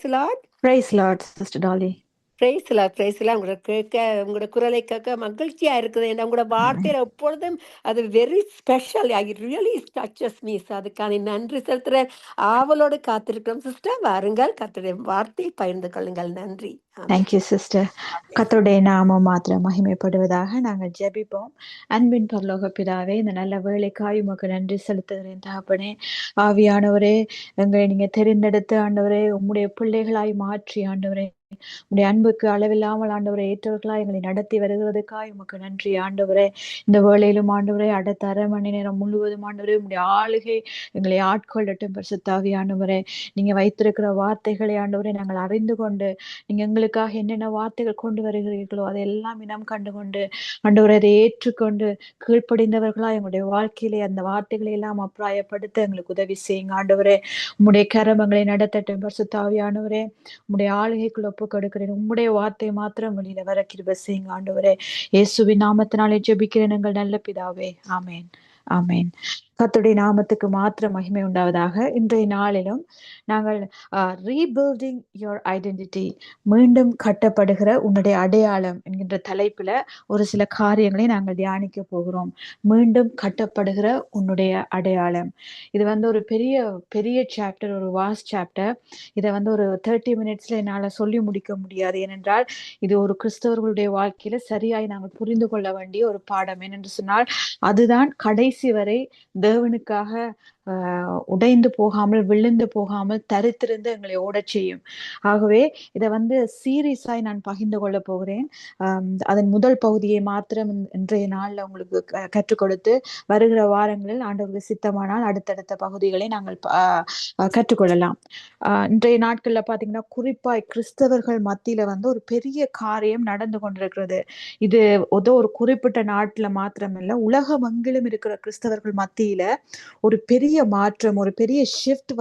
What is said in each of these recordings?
Price lord. Praise Lord, Sister Dolly. பிரைஸ்லாம் உங்களோட கேட்க, உங்களோட குரலை கேட்க மகிழ்ச்சியா இருக்குது. ஏன்னா உங்களோட Amen. வார்த்தையில எப்பொழுதும் அது very special. I really touches me. அதுக்கான நன்றி செலுத்துறேன். ஆவலோடு காத்திருக்கிறோம். சிஸ்டர் வாருங்கள், கர்த்தருடைய வார்த்தையை பகிர்ந்து கொள்ளுங்கள். நன்றி. Thank you, sister. கர்த்தருடைய நாமம் மாத்திரம் மகிமைப்படுவதாக நாங்கள் ஜெபிப்போம். அன்பின் பரலோக பிதாவே, இந்த நல்ல வேலைக்காய் உமக்கு நன்றி செலுத்துகிறேன் தகப்பனே. ஆவியானவரே, எங்களை நீங்க தெரிந்தெடுத்து ஆண்டவரே உம்முடைய பிள்ளைகளாய் மாற்றி ஆண்டவரே உடைய அன்புக்கு அளவில்லாமல் ஆண்டவரை ஏற்றவர்களா எங்களை நடத்தி வருகிறதுக்காய் உமக்கு நன்றி ஆண்டவரே. இந்த வேளையிலும் ஆண்டவரே அடுத்த அரை மணி நேரம் முழுவதும் ஆண்டவரே உடைய ஆளுகை எங்களை ஆட்கொள்ளட்டும் பரிசுத்தாவி ஆண்டவரே. நீங்க வைத்திருக்கிற வார்த்தைகளை ஆண்டவரே நாங்கள் அறிந்து கொண்டு நீங்க எங்களுக்காக என்னென்ன வார்த்தைகள் கொண்டு வருகிறீர்களோ அதையெல்லாம் இனம் கண்டு கொண்டு ஆண்டவரை அதை ஏற்றுக்கொண்டு கீழ்ப்படிந்தவர்களா எங்களுடைய வாழ்க்கையிலே அந்த வார்த்தைகளை எல்லாம் அப்பிராயப்படுத்த எங்களுக்கு உதவி செய்யுங்க ஆண்டவரே. உம்முடைய கரமங்களை நடத்தட்டும் பரிசுத்தாவியானவரே. உம்முடைய ஆளுகைக்குள்ள ஒப்பு கொடுக்கிறேன். உம்முடைய வார்த்தை மாத்திரம் வெளியில வர கிருபை செய்யுங்க ஆண்டவரே. இயேசுவின் நாமத்தினாலே ஜெபிக்கிறேன் எங்கள் நல்ல பிதாவே. ஆமேன், ஆமேன். கர்த்தருடைய நாமத்துக்கு மாத்திரம் மகிமை உண்டாவதாக. இன்றைய நாளிலும் நாங்கள் ரீபில்டிங் யுவர் ஐடென்டிட்டி, மீண்டும் கட்டப்படுகிற உன்னுடைய அடையாளம் என்கின்ற தலைப்புல ஒரு சில காரியங்களை நாங்கள் தியானிக்க போகிறோம். மீண்டும் கட்டப்படுகிற உன்னுடைய அடையாளம். இது ஒரு பெரிய பெரிய சாப்டர், ஒரு வாஸ்ட் சாப்டர். இதை ஒரு 30 மினிட்ஸ்ல என்னால சொல்லி முடிக்க முடியாது. ஏனென்றால் இது ஒரு கிறிஸ்தவர்களுடைய வாழ்க்கையில சரியாய் நாங்கள் புரிந்து கொள்ள வேண்டிய ஒரு பாடம். ஏனென்று சொன்னால் அதுதான் கடைசி வரை தேவனுக்காக உடைந்து போகாமல் விழுந்து போகாமல் தரித்திருந்து எங்களை ஓடச் செய்யும். ஆகவே இதை சீரியஸாய் நான் பகிர்ந்து கொள்ள போகிறேன். அதன் முதல் பகுதியை மாத்திரம் இன்றைய நாள்ல உங்களுக்கு கற்றுக் கொடுத்து வருகிற வாரங்களில் ஆண்டவருக்கு சித்தமானால் அடுத்தடுத்த பகுதிகளை நாங்கள் கற்றுக்கொள்ளலாம். இன்றைய நாட்கள்ல பாத்தீங்கன்னா குறிப்பாய் கிறிஸ்தவர்கள் மத்தியில ஒரு பெரிய காரியம் நடந்து கொண்டிருக்கிறது. இது ஒரு குறிப்பிட்ட நாட்டுல மாத்திரமில்ல, உலகமெங்கிலும் இருக்கிற கிறிஸ்தவர்கள் மத்தியில ஒரு பெரிய மாற்றம், ஒரு பெரிய ஷிஃப்ட்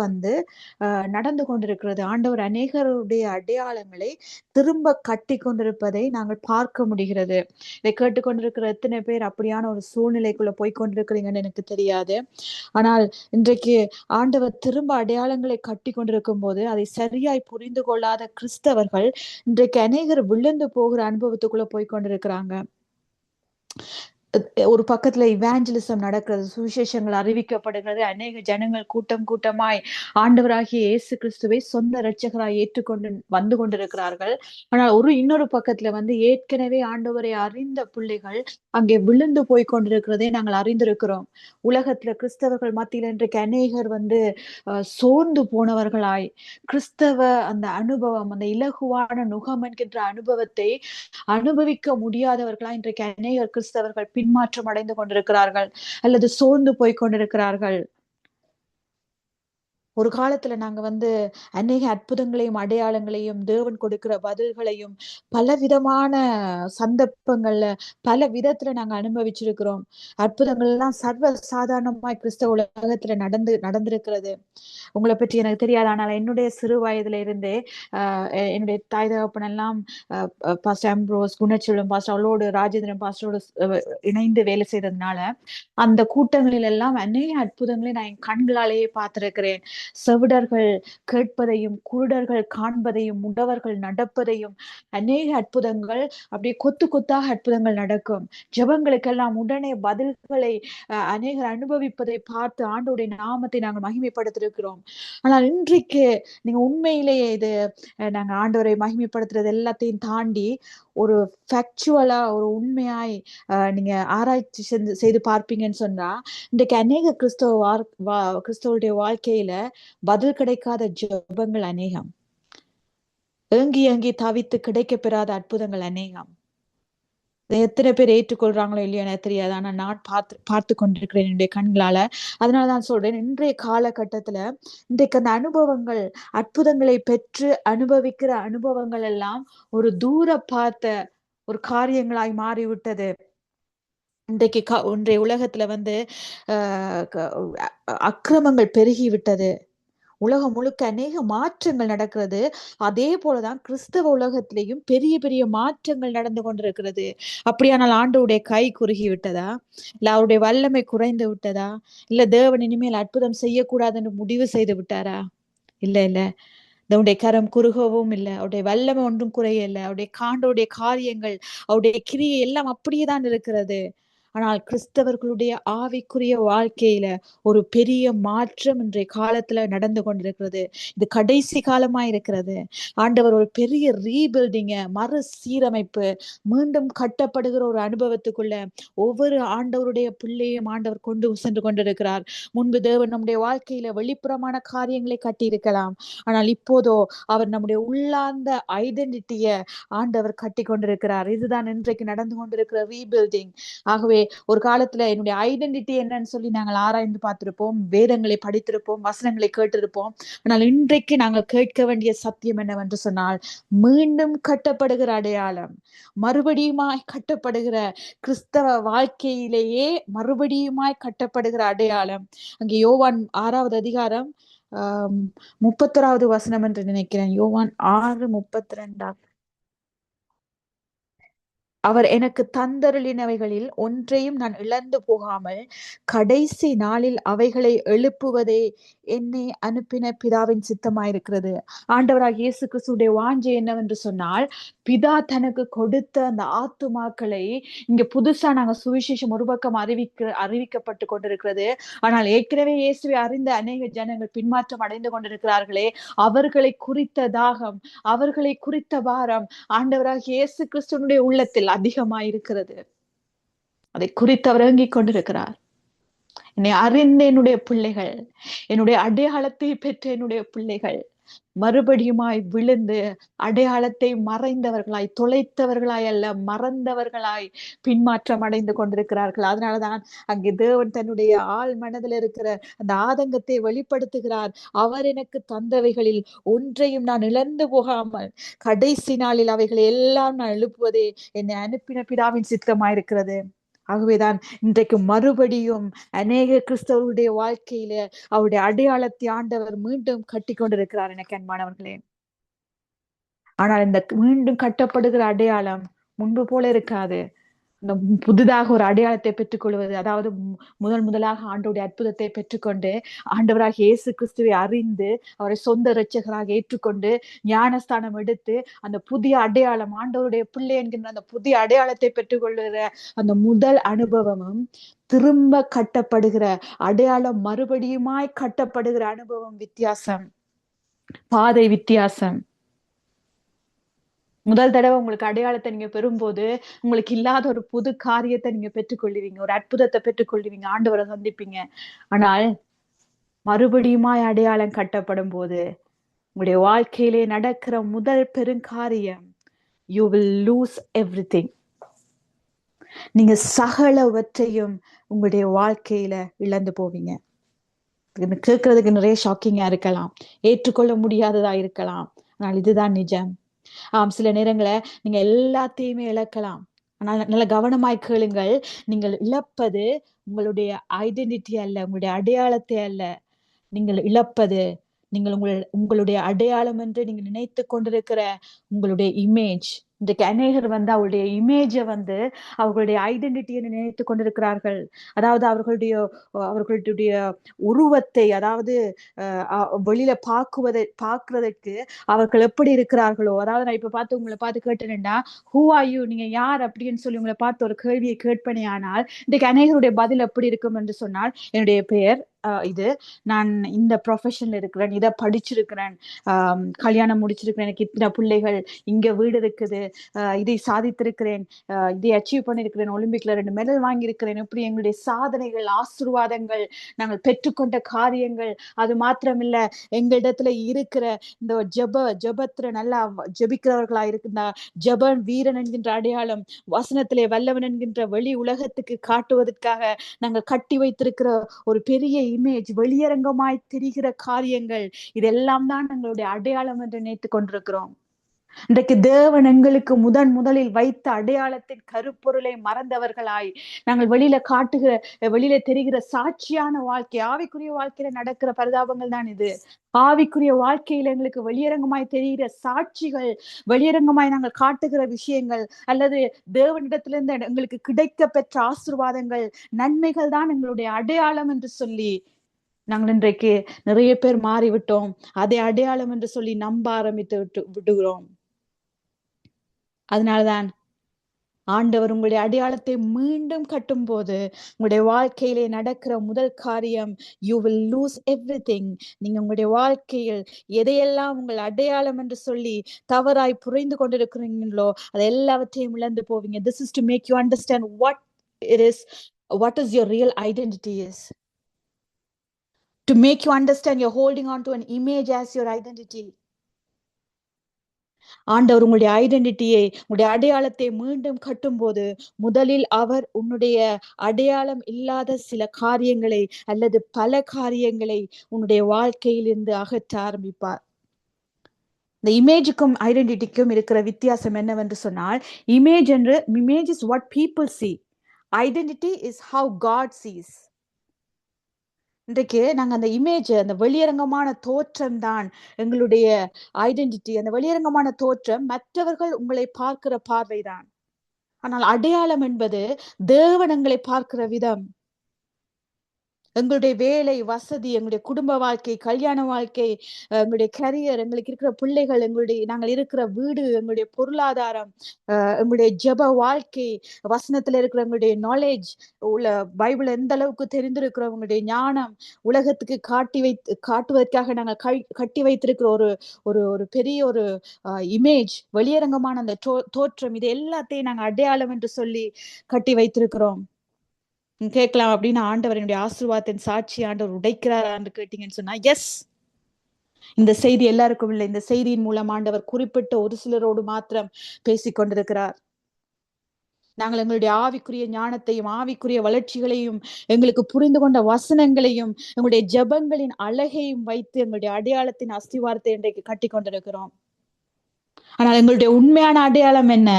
நடந்து கொண்டிருக்கிறது. ஆண்டவர் அநேகருடைய அடையாளங்களை திரும்ப கட்டி கொண்டிருப்பதை நாங்கள் பார்க்க முடிகிறது. இதை கேட்டுக்கொண்டிருக்கிற எத்தனை பேர் அப்படியான ஒரு சூழ்நிலைக்குள்ள போய்கொண்டிருக்கிறீங்கன்னு எனக்கு தெரியாது. ஆனால் இன்றைக்கு ஆண்டவர் திரும்ப அடையாளங்களை கட்டி கொண்டிருக்கும் போது அதை சரியாய் புரிந்து கொள்ளாத கிறிஸ்தவர்கள் இன்றைக்கு அநேகர் விழுந்து போகிற அனுபவத்துக்குள்ள போய்கொண்டிருக்கிறாங்க. ஒரு பக்கத்துல இவாஞ்சலிசம் நடக்கிறது, சுவிசேஷங்கள் அறிவிக்கப்படுகிறது. அநேக ஜனங்கள் கூட்டம் கூட்டமாய் ஆண்டவராகிய இயேசு கிறிஸ்துவை சொந்த இரட்சகராய் ஏற்றுக்கொண்டு வந்து கொண்டிருக்கிறார்கள். ஆனால் இன்னொரு பக்கத்துல ஏற்கனவே ஆண்டவரை அறிந்த பிள்ளைகள் அங்கே விழுந்து போய் கொண்டிருக்கிறதை நாங்கள் அறிந்திருக்கிறோம். உலகத்துல கிறிஸ்தவர்கள் மத்தியில் இன்றைக்கு அநேகர் சோர்ந்து போனவர்களாய் கிறிஸ்தவ அந்த அனுபவம், அந்த இலகுவான நுகம் என்கின்ற அனுபவத்தை அனுபவிக்க முடியாதவர்களாய் இன்றைக்கு அநேகர் கிறிஸ்தவர்கள் பின்மாற்றம் அடைந்து கொண்டிருக்கிறார்கள் அல்லது சோர்ந்து போய் கொண்டிருக்கிறார்கள். ஒரு காலத்துல நாங்க அநேக அற்புதங்களையும் அடையாளங்களையும் தேவன் கொடுக்கிற பதில்களையும் பலவிதமான சந்தர்ப்பங்கள்ல பல விதத்துல நாங்க அனுபவிச்சிருக்கிறோம். அற்புதங்கள் எல்லாம் சர்வ சாதாரணமாய் கிறிஸ்தவ உலகத்துல நடந்திருக்கிறது. உங்களை பற்றி எனக்கு தெரியாது, ஆனால் என்னுடைய சிறு வயதுல இருந்தே என்னுடைய தாய் தகப்பன் எல்லாம் பாஸ்டர் அம்ப்ரோஸ், குணச்செல்வம் பாஸ்டர் அவளோடு, ராஜேந்திரன் பாஸ்டரோடு இணைந்து வேலை செய்ததுனால அந்த கூட்டங்களில் எல்லாம் அநேக அற்புதங்களை நான் என் கண்களாலேயே பார்த்திருக்கிறேன். செவிடர்கள் கேட்பதையும், குருடர்கள் காண்பதையும், முடவர்கள் நடப்பதையும், அநேக அற்புதங்கள் அப்படியே கொத்து கொத்தாக அற்புதங்கள் நடக்கும். ஜெபங்களுக்கெல்லாம் உடனே பதில்களை அநேகர் அனுபவிப்பதை பார்த்து ஆண்டவருடைய நாமத்தை நாங்கள் மகிமைப்படுத்திருக்கிறோம். ஆனால் இன்றைக்கு நீங்க உண்மையிலேயே இது நாங்க ஆண்டவரை மகிமைப்படுத்துறது எல்லாத்தையும் தாண்டி ஒரு ஃபேக்சுவலா ஒரு உண்மையாய் நீங்க ஆராய்ச்சி செய்து பார்ப்பீங்கன்னு சொன்னா இன்றைக்கு அநேக கிறிஸ்தவருடைய வாழ்க்கையில பதில் கிடைக்காத ஜெபங்கள் அநேகம், ஏங்கி ஏங்கி தவித்து கிடைக்க பெறாத அற்புதங்கள் அநேகம். எத்தனை பேர் ஏற்றுக்கொள்றாங்களோ இல்லையோ எனக்கு தெரியாது, ஆனா நான் பார்த்து கொண்டிருக்கிறேன் என்னுடைய கண்களால. அதனாலதான் சொல்றேன், இன்றைய காலகட்டத்துல இன்றைக்கு அந்த அனுபவங்கள், அற்புதங்களை பெற்று அனுபவிக்கிற அனுபவங்கள் எல்லாம் ஒரு தூர பார்த்த ஒரு காரியங்களாய் மாறிவிட்டது. இன்றைக்கு இன்றைய உலகத்துல அக்கிரமங்கள் பெருகி விட்டது. உலகம் முழுக்க அநேக மாற்றங்கள் நடக்கிறது. அதே போலதான் கிறிஸ்தவ உலகத்திலேயும் பெரிய பெரிய மாற்றங்கள் நடந்து கொண்டிருக்கிறது. அப்படியானால் ஆண்டவருடைய கை குறுகி விட்டதா? இல்ல அவருடைய வல்லமை குறைந்து விட்டதா? இல்ல தேவன் இனிமேல் அற்புதம் செய்யக்கூடாதுன்னு முடிவு செய்து விட்டாரா? இல்ல இல்ல, அவருடைய கரம் குறுகவும் இல்லை, அவருடைய வல்லமை ஒன்றும் குறையல, அவருடைய காண்டோடைய காரியங்கள், அவருடைய கிரியை எல்லாம் அப்படியேதான் இருக்கிறது. ஆனால் கிறிஸ்தவர்களுடைய ஆவிக்குரிய வாழ்க்கையில ஒரு பெரிய மாற்றம் இன்றைய காலத்துல நடந்து கொண்டிருக்கிறது. இது கடைசி காலமா இருக்கிறது. ஆண்டவர் ஒரு பெரிய ரீபில்டிங்க, மறுசீரமைப்பு, மீண்டும் கட்டப்படுகிற ஒரு அனுபவத்துக்குள்ள ஒவ்வொரு ஆண்டவருடைய பிள்ளையும் ஆண்டவர் கொண்டு சென்று கொண்டிருக்கிறார். முன்பு தேவன் நம்முடைய வாழ்க்கையில வெளிப்புறமான காரியங்களை கட்டி இருக்கலாம், ஆனால் இப்போதோ அவர் நம்முடைய உள்ளார்ந்த ஐடென்டிட்டிய ஆண்டவர் கட்டி கொண்டிருக்கிறார். இதுதான் இன்றைக்கு நடந்து கொண்டிருக்கிற ரீபில்டிங். ஆகவே ஒரு காலத்துல என்னுடைய ஐடென்டிட்டி என்னன்னு சொல்லி நாங்கள் ஆராய்ந்து பார்த்திருப்போம், வேதங்களை படித்திருப்போம், வசனங்களை கேட்டிருப்போம். ஆனால் இன்றைக்கு நாங்கள் கேட்க வேண்டிய சத்தியம் என்னவென்று சொன்னால், மீண்டும் கட்டப்படுகிற அடையாளம், மறுபடியுமாய் கட்டப்படுகிற கிறிஸ்தவ வாழ்க்கையிலேயே மறுபடியுமாய் கட்டப்படுகிற அடையாளம். அங்கே யோவான் 6வது அதிகாரம் 31வது வசனம் என்று நினைக்கிறேன். யோவான் 6:32. அவர் எனக்கு தந்தருளினவைகளில் ஒன்றையும் நான் இழந்து போகாமல் கடைசி நாளில் அவைகளை எழுப்புவதே என்னை அனுப்பின பிதாவின் சித்தமாயிருக்கிறது. ஆண்டவராக இயேசு கிறிஸ்துடைய வாஞ்சை என்னவென்று சொன்னால், பிதா தனக்கு கொடுத்த அந்த ஆத்துமாக்களை இங்க புதுசா நாங்க சுவிசேஷம் ஒரு பக்கம் அறிவிக்கப்பட்டு கொண்டிருக்கிறது. ஆனால் ஏற்கனவே இயேசுவை அறிந்த அநேக ஜனங்கள் பின்மாற்றம் அடைந்து கொண்டிருக்கிறார்களே, அவர்களை குறித்த தாகம், அவர்களை குறித்த பாரம் ஆண்டவராக இயேசு கிறிஸ்துவனுடைய உள்ளத்தில் அதிகமாயிருக்கிறது. அதை குறித்து அவர் ஏங்கிக் கொண்டிருக்கிறார். என்னை அறிந்த என்னுடைய பிள்ளைகள், என்னுடைய அடையாளத்தை பெற்ற என்னுடைய பிள்ளைகள் மறுபடியுமாய் விழுந்து அடையாளத்தை மறைந்தவர்களாய், தொலைத்தவர்களாய் அல்ல, மறந்தவர்களாய் பின்மாற்றம் அடைந்து கொண்டிருக்கிறார்கள். அதனாலதான் அங்கே தேவன் தன்னுடைய ஆள் மனதில் இருக்கிற அந்த ஆதங்கத்தை வெளிப்படுத்துகிறார். அவர் எனக்கு தந்தவைகளில் ஒன்றையும் நான் இழந்து போகாமல் கடைசி நாளில் அவைகளை எல்லாம் நான் எழுப்புவதே என்னை அனுப்பின பிதாவின் சித்தமாயிருக்கிறது. ஆகவேதான் இன்றைக்கு மறுபடியும் அநேக கிறிஸ்தவருடைய வாழ்க்கையில அவருடைய அடையாளத்தை ஆண்டவர் மீண்டும் கட்டி கொண்டிருக்கிறார் எனக்கு அன்பானவர்களே. ஆனால் இந்த மீண்டும் கட்டப்படுகிற அடையாளம் முன்பு போல இருக்காது. இந்த புதிதாக ஒரு அடையாளத்தை பெற்றுக்கொள்வது, அதாவது முதலாக ஆண்டவருடைய அற்புதத்தை பெற்றுக்கொண்டு ஆண்டவராக இயேசு கிறிஸ்துவை அறிந்து அவரை சொந்த இரட்சகராக ஏற்றுக்கொண்டு ஞானஸ்தானம் எடுத்து அந்த புதிய அடையாளம், ஆண்டவருடைய பிள்ளை என்கின்ற அந்த புதிய அடையாளத்தை பெற்றுக்கொள்ளுகிற அந்த முதல் அனுபவமும் திரும்ப கட்டப்படுகிற அடையாளம், மறுபடியுமாய் கட்டப்படுகிற அனுபவம் வித்தியாசம், பாதை வித்தியாசம். முதல் தடவை உங்களுக்கு அடையாளத்தை நீங்க பெறும்போது உங்களுக்கு இல்லாத ஒரு புது காரியத்தை நீங்க பெற்றுக்கொள்ளுவீங்க, ஒரு அற்புதத்தை பெற்றுக்கொள்ளுவீங்க, ஆண்டவரை சந்திப்பீங்க. ஆனால் மறுபடியுமாய் அடையாளம் கட்டப்படும் போது உங்களுடைய வாழ்க்கையிலே நடக்கிற முதல் பெருங்காரியம், யூ வில் லூஸ் எவ்ரிதிங். நீங்க சகலவற்றையும் உங்களுடைய வாழ்க்கையில இழந்து போவீங்க. கேட்கறதுக்கு நிறைய ஷாக்கிங்கா இருக்கலாம், ஏற்றுக்கொள்ள முடியாததா இருக்கலாம், ஆனால் இதுதான் நிஜம். சில நேரங்களை நீங்க எல்லாத்தையுமே இழக்கலாம். ஆனால் நல்ல கவனமாய் கேளுங்கள், நீங்கள் இழப்பது உங்களுடைய ஐடென்டிட்டி அல்ல, உங்களுடைய அடையாளத்தை அல்ல. நீங்கள் இழப்பது உங்களுடைய அடையாளம் என்று நீங்கள் நினைத்து கொண்டிருக்கிற உங்களுடைய இமேஜ். இன்றைக்கு அநேகர் அவருடைய இமேஜை அவர்களுடைய ஐடென்டிட்டியை நினைத்து கொண்டிருக்கிறார்கள். அதாவது அவர்களுடைய உருவத்தை, அதாவது வெளியில பார்க்கிறதுக்கு அவர்கள் எப்படி இருக்கிறார்களோ, அதாவது நான் இப்ப பார்த்து உங்களை பார்த்து கேட்டேன்னா, ஹூ ஆர் யூ, நீங்க யார் அப்படின்னு சொல்லி உங்களை பார்த்து ஒரு கேள்வியை கேட்பனே. ஆனால் இன்றைக்கு அநேகருடைய பதில் எப்படி இருக்கும் என்று சொன்னால், என்னுடைய பெயர் இது, நான் இந்த ப்ரொஃபஷன்ல இருக்கிறேன், இதை படிச்சிருக்கிறேன், கல்யாணம் முடிச்சிருக்கிறேன், எனக்கு இத்தனை பிள்ளைகள், இங்க வீடு இருக்குது, இதை சாதித்திருக்கிறேன், இதை அச்சீவ் பண்ணிருக்கிறேன், ஒலிம்பிக்ல 2 மெடல் வாங்கியிருக்கிறேன். இப்படி எங்களுடைய சாதனைகள், ஆசீர்வாதங்கள், நாங்கள் பெற்றுக்கொண்ட காரியங்கள், அது மாத்திரமில்ல எங்களிடத்துல இருக்கிற இந்த ஜபத்துல நல்லா ஜபிக்கிறவர்களா இருக்குதா, ஜபன் வீரன் என்கின்ற அடையாளம், வசனத்திலே வல்லவன் என்கின்ற வெளி உலகத்துக்கு காட்டுவதற்காக நாங்கள் கட்டி வைத்திருக்கிற ஒரு பெரிய இமேஜ், வெளியரங்கமாய் தெரிகிற காரியங்கள், இதெல்லாம் தான் எங்களுடைய அடையாளம் என்று நினைத்துக் கொண்டிருக்கிறோம். இன்றைக்கு தேவன் எங்களுக்கு முதலில் வைத்த அடையாளத்தின் கருப்பொருளை மறந்தவர்களாய் நாங்கள் வெளியில தெரிகிற சாட்சியான வாழ்க்கை, ஆவிக்குரிய வாழ்க்கையில நடக்கிற பரிதாபங்கள் தான் இது. ஆவிக்குரிய வாழ்க்கையில எங்களுக்கு வெளியரங்கமாய் தெரிகிற சாட்சிகள், வெளியரங்கமாய் நாங்கள் காட்டுகிற விஷயங்கள், அல்லது தேவனிடத்திலிருந்து எங்களுக்கு கிடைக்க பெற்ற ஆசீர்வாதங்கள், நன்மைகள் தான் எங்களுடைய அடையாளம் என்று சொல்லி நாங்கள் இன்றைக்கு நிறைய பேர் மாறிவிட்டோம். அதை அடையாளம் என்று சொல்லி நம்ப ஆரம்பித்து விடுகிறோம். அதனாலதான் ஆண்டவர் உங்களுடைய அடையாளத்தை மீண்டும் கட்டும் போது உங்களுடைய வாழ்க்கையிலே நடக்கிற முதல் காரியம், யூ வில் லூஸ் எவ்ரிதிங். நீங்க உங்களுடைய வாழ்க்கையில் எதையெல்லாம் உங்கள் அடையாளம் என்று சொல்லி தவறாய் புரிந்து கொண்டிருக்கிறீங்களோ அது எல்லாவற்றையும் இழந்து போவீங்க. This is to make you understand it is what is your real identity is. To make you understand you're holding on to an image as your identity. ஆண்டவர் உங்களுடைய ஐடென்டிட்டியை, உங்களுடைய அடையாளத்தை மீண்டும் கட்டும் போது முதலில் அவர் உன்னுடைய அடையாளம் இல்லாத சில காரியங்களை அல்லது பல காரியங்களை உன்னுடைய வாழ்க்கையிலிருந்து அகற்ற ஆரம்பிப்பார். இந்த இமேஜுக்கும் ஐடென்டிட்டிக்கும் இருக்கிற வித்தியாசம் என்னவென்று சொன்னால், image is what people see. Identity is how God sees. இன்றைக்கு நாங்க அந்த இமேஜ், அந்த வெளியரங்கமான தோற்றம் தான் எங்களுடைய ஐடென்டிட்டி. அந்த வெளியரங்கமான தோற்றம் மற்றவர்கள் உங்களை பார்க்கிற பார்வைதான். ஆனால் அடையாளம் என்பது தேவன் எங்களை பார்க்கிற விதம். எங்களுடைய வேலை, வசதி, எங்களுடைய குடும்ப வாழ்க்கை, கல்யாண வாழ்க்கை, எங்களுடைய கரியர், எங்களுக்கு இருக்கிற பிள்ளைகள், நாங்கள் இருக்கிற வீடு, எங்களுடைய பொருளாதாரம், எங்களுடைய ஜெப வாழ்க்கை, வசனத்துல இருக்கிற எங்களுடைய நாலேஜ், பைபிள் எந்த அளவுக்கு தெரிந்திருக்கிறவங்களுடைய ஞானம், உலகத்துக்கு காட்டுவதற்காக நாங்கள் கட்டி வைத்திருக்கிற ஒரு பெரிய ஒரு இமேஜ், வெளியரங்கமான அந்த தோற்றம், இது எல்லாத்தையும் நாங்கள் அடையாளம் என்று சொல்லி கட்டி வைத்திருக்கிறோம். கேட்கலாம் அப்படின்னு ஆண்டவர் என்னுடைய ஆசீர்வாதத்தின் சாட்சி ஆண்டவர் உடைக்கிறாரான்னு கேட்டீங்கன்னு சொன்னா, எஸ். இந்த செய்தி எல்லாருக்கும் இல்லை. இந்த செய்தியின் மூலம் ஆண்டவர் குறிப்பிட்ட ஒரு சிலரோடு மாத்திரம் பேசிக் கொண்டிருக்கிறார். நாங்கள் எங்களுடைய ஆவிக்குரிய ஞானத்தையும் ஆவிக்குரிய வளர்ச்சிகளையும் எங்களுக்கு புரிந்து கொண்ட வசனங்களையும் எங்களுடைய ஜெபங்களின் அழகையும் வைத்து எங்களுடைய அடையாளத்தின் அஸ்திவாரத்தை இன்றைக்கு கட்டி கொண்டிருக்கிறோம். ஆனால் எங்களுடைய உண்மையான அடையாளம் என்ன?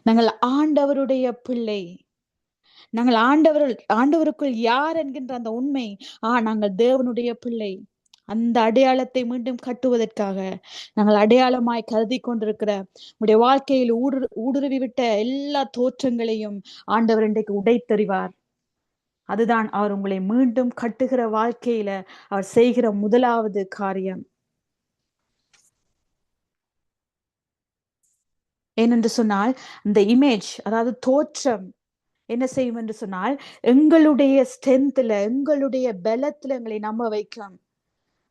நாங்கள் ஆண்டவருடைய பிள்ளை. நாங்கள் ஆண்டவருக்குள் யார் என்கின்ற அந்த உண்மை, நாங்கள் தேவனுடைய பிள்ளை. அந்த அடையாளத்தை மீண்டும் கட்டுவதற்காக நாங்கள் அடையாளமாய் கருதி கொண்டிருக்கிற உங்களுடைய வாழ்க்கையில் ஊடுருவி விட்ட எல்லா தோற்றங்களையும் ஆண்டவர் இன்றைக்கு உடைத்தறிவார். அதுதான் அவர் உங்களை மீண்டும் கட்டுகிற வாழ்க்கையில அவர் செய்கிற முதலாவது காரியம். ஏனென்று சொன்னால், இந்த இமேஜ், அதாவது தோற்றம் என்ன செய்யும் என்று சொன்னால், எங்களுடைய ஸ்ட்ரென்த்ல, எங்களுடைய பலத்துல எங்களை நம்ப வைக்கும்.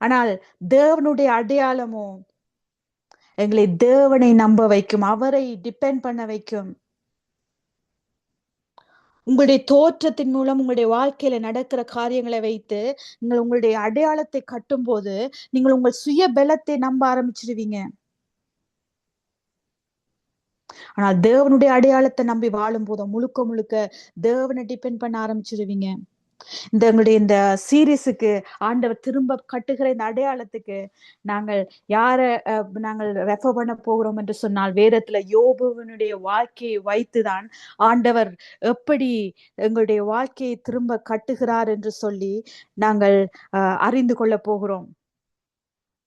ஆனால் தேவனுடைய அடையாளமோ எங்களை தேவனை நம்ப வைக்கும், அவரை டிபெண்ட் பண்ண வைக்கும். உங்களுடைய தோற்றத்தின் மூலம் உங்களுடைய வாழ்க்கையில நடக்கிற காரியங்களை வைத்து நீங்கள் உங்களுடைய அடையாளத்தை கட்டும் போது நீங்கள் உங்கள் சுய பலத்தை நம்ப ஆரம்பிச்சிருவீங்க. ஆனால் தேவனுடைய அடையாளத்தை நம்பி வாழும் போது முழுக்க முழுக்க தேவனை டிபெண்ட் பண்ண ஆரம்பிச்சிருவீங்க. இந்த சீரீஸுக்கு ஆண்டவர் திரும்ப கட்டுகிற இந்த அடையாளத்துக்கு நாங்கள் நாங்கள் ரெஃபர் பண்ண போகிறோம் என்று சொன்னால், வேதத்துல யோபுவினுடைய வாழ்க்கையை வைத்துதான் ஆண்டவர் எப்படி எங்களுடைய வாழ்க்கையை திரும்ப கட்டுகிறார் என்று சொல்லி நாங்கள் அறிந்து கொள்ள போகிறோம்.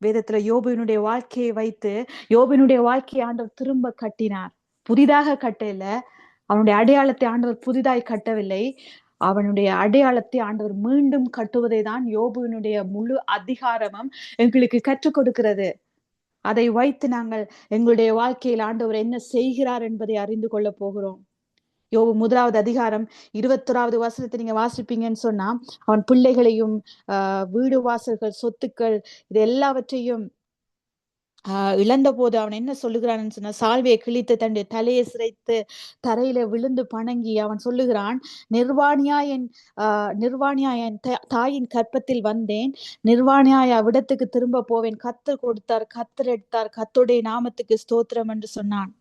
வேதத்துல யோபுவினுடைய வாழ்க்கையை வைத்து யோபுவினுடைய வாழ்க்கையை ஆண்டவர் திரும்ப கட்டினார். புதிதாக கட்டல, அவனுடைய அடையாளத்தை ஆண்டவர் புதிதாய் கட்டவில்லை. அவனுடைய அடையாளத்தை ஆண்டவர் மீண்டும் கட்டுவதை தான் யோபுவினுடைய முழு அதிகாரமும் எங்களுக்கு கற்றுக் கொடுக்கிறது. அதை வைத்து நாங்கள் எங்களுடைய வாழ்க்கையில் ஆண்டவர் என்ன செய்கிறார் என்பதை அறிந்து கொள்ள போகிறோம். யோபு 1வது அதிகாரம் 21வது வசனத்தை நீங்க வாசிப்பீங்கன்னு சொன்னா, அவன் பிள்ளைகளையும் வீடு வாசல்கள், சொத்துக்கள், இது எல்லாவற்றையும் இழந்த போது அவன் என்ன சொல்லுகிறான்னு சொன்னா, சால்வையை கிழித்து தன்னுடைய தலையை சிரைத்து தரையில விழுந்து பணங்கி அவன் சொல்லுகிறான், நிர்வாணியா என் தாயின் கற்பத்தில் வந்தேன், நிர்வாணியாய் அவ்விடத்துக்கு திரும்ப போவேன். கர்த்தர் கொடுத்தார், கர்த்தர் எடுத்தார், கர்த்தருடைய நாமத்துக்கு ஸ்தோத்திரம் என்று சொன்னான்.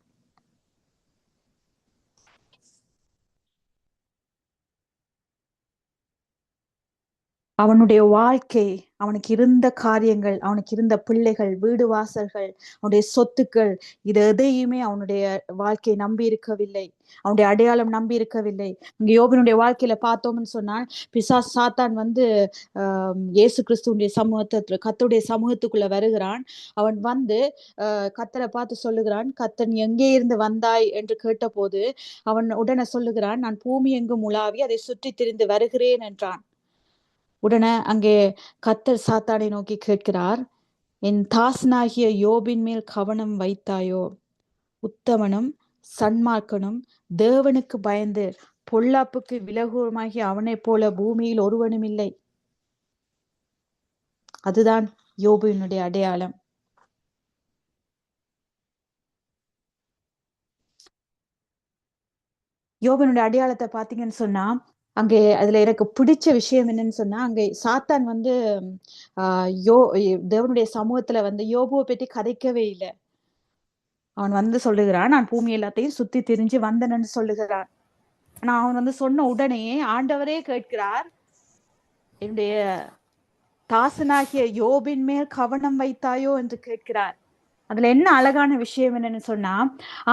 அவனுடைய வாழ்க்கை, அவனுக்கு இருந்த காரியங்கள், அவனுக்கு இருந்த பிள்ளைகள், வீடு வாசல்கள், அவனுடைய சொத்துக்கள், இது எதையுமே அவனுடைய வாழ்க்கையை நம்பி இருக்கவில்லை. அவனுடைய அடையாளம் நம்பி இருக்கவில்லை. இங்க யோபனுடைய வாழ்க்கையில பார்த்தோம்னு சொன்னால், பிசாசு சாத்தான் வந்து இயேசு கிறிஸ்துடைய கர்த்தருடைய சமூகத்துக்குள்ள வருகிறான். அவன் வந்து கர்த்தரை பார்த்து சொல்லுகிறான், கர்த்தர் எங்கே இருந்து வந்தாய் என்று கேட்ட போது அவன் உடனே சொல்லுகிறான், நான் பூமி எங்கும் உலாவி அதை சுற்றி திரிந்து வருகிறேன் என்றான். உடனே அங்கே கர்த்தர் சாத்தானை நோக்கி கேட்கிறார், என் தாசனாகிய யோபின் மேல் கவனம் வைத்தாயோ? உத்தமனும் சன்மார்க்கனும் தேவனுக்கு பயந்து பொல்லாப்புக்கு விலகுமாகிய அவனைப் போல பூமியில் ஒருவனும் இல்லை. அதுதான் யோபுவினுடைய அடையாளம். யோபனுடைய அடையாளத்தை பாத்தீங்கன்னு சொன்னா, அங்கே அதுல எனக்கு பிடிச்ச விஷயம் என்னன்னு சொன்னா, அங்கே சாத்தான் வந்து தேவனுடைய சமூகத்துல வந்து யோபுவை பற்றி கதைக்கவே இல்லை. அவன் வந்து சொல்லுகிறான், நான் பூமி எல்லாத்தையும் சுத்தி திரிஞ்சு வந்தனன்னு சொல்லுகிறான். ஆனா அவன் வந்து சொன்ன உடனே ஆண்டவரே கேட்கிறார், என்னுடைய தாசனாகிய யோபின் மேல் கவனம் வைத்தாயோ என்று கேட்கிறார். அதுல என்ன அழகான விஷயம் என்னன்னு சொன்னா,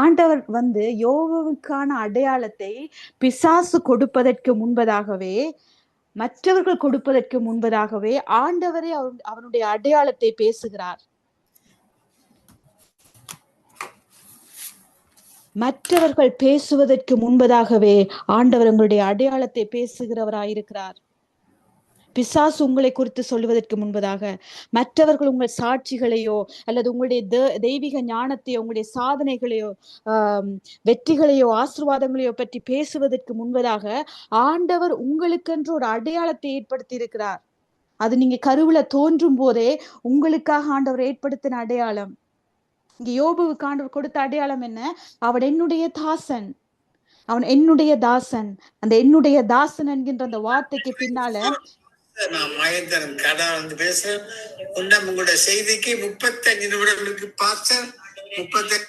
ஆண்டவர் வந்து யோபுவுக்கான அடையாளத்தை பிசாசு கொடுப்பதற்கு முன்பதாகவே, மற்றவர்கள் கொடுப்பதற்கு முன்பதாகவே ஆண்டவரே அவனுடைய அடையாளத்தை பேசுகிறார். மற்றவர்கள் பேசுவதற்கு முன்பதாகவே ஆண்டவர் உங்களுடைய அடையாளத்தை பேசுகிறவராயிருக்கிறார். பிசாசு உங்களை குறித்து சொல்லுவதற்கு முன்பதாக, மற்றவர்கள் உங்கள் சாட்சிகளையோ அல்லது உங்களுடைய தெய்வீக ஞானத்தையோ உங்களுடைய சாதனைகளையோ வெற்றிகளையோ ஆசீர்வாதங்களையோ பற்றி பேசுவதற்கு முன்பதாக ஆண்டவர் உங்களுக்கென்று ஒரு அடையாளத்தை ஏற்படுத்தி இருக்கிறார். அது நீங்க கருவுல தோன்றும் போதே உங்களுக்காக ஆண்டவர் ஏற்படுத்தின அடையாளம். இங்க யோபுவுக்கு ஆண்டவர் கொடுத்த அடையாளம் என்ன? அவன் என்னுடைய தாசன், அவன் என்னுடைய தாசன். அந்த என்னுடைய தாசன் என்கின்ற அந்த வார்த்தைக்கு பின்னால நான் மகேந்திரன் கடை வந்து பேசுறேன். உங்களோட செய்திக்கு 35 நிமிடங்களுக்கு பாஸ்டர் 35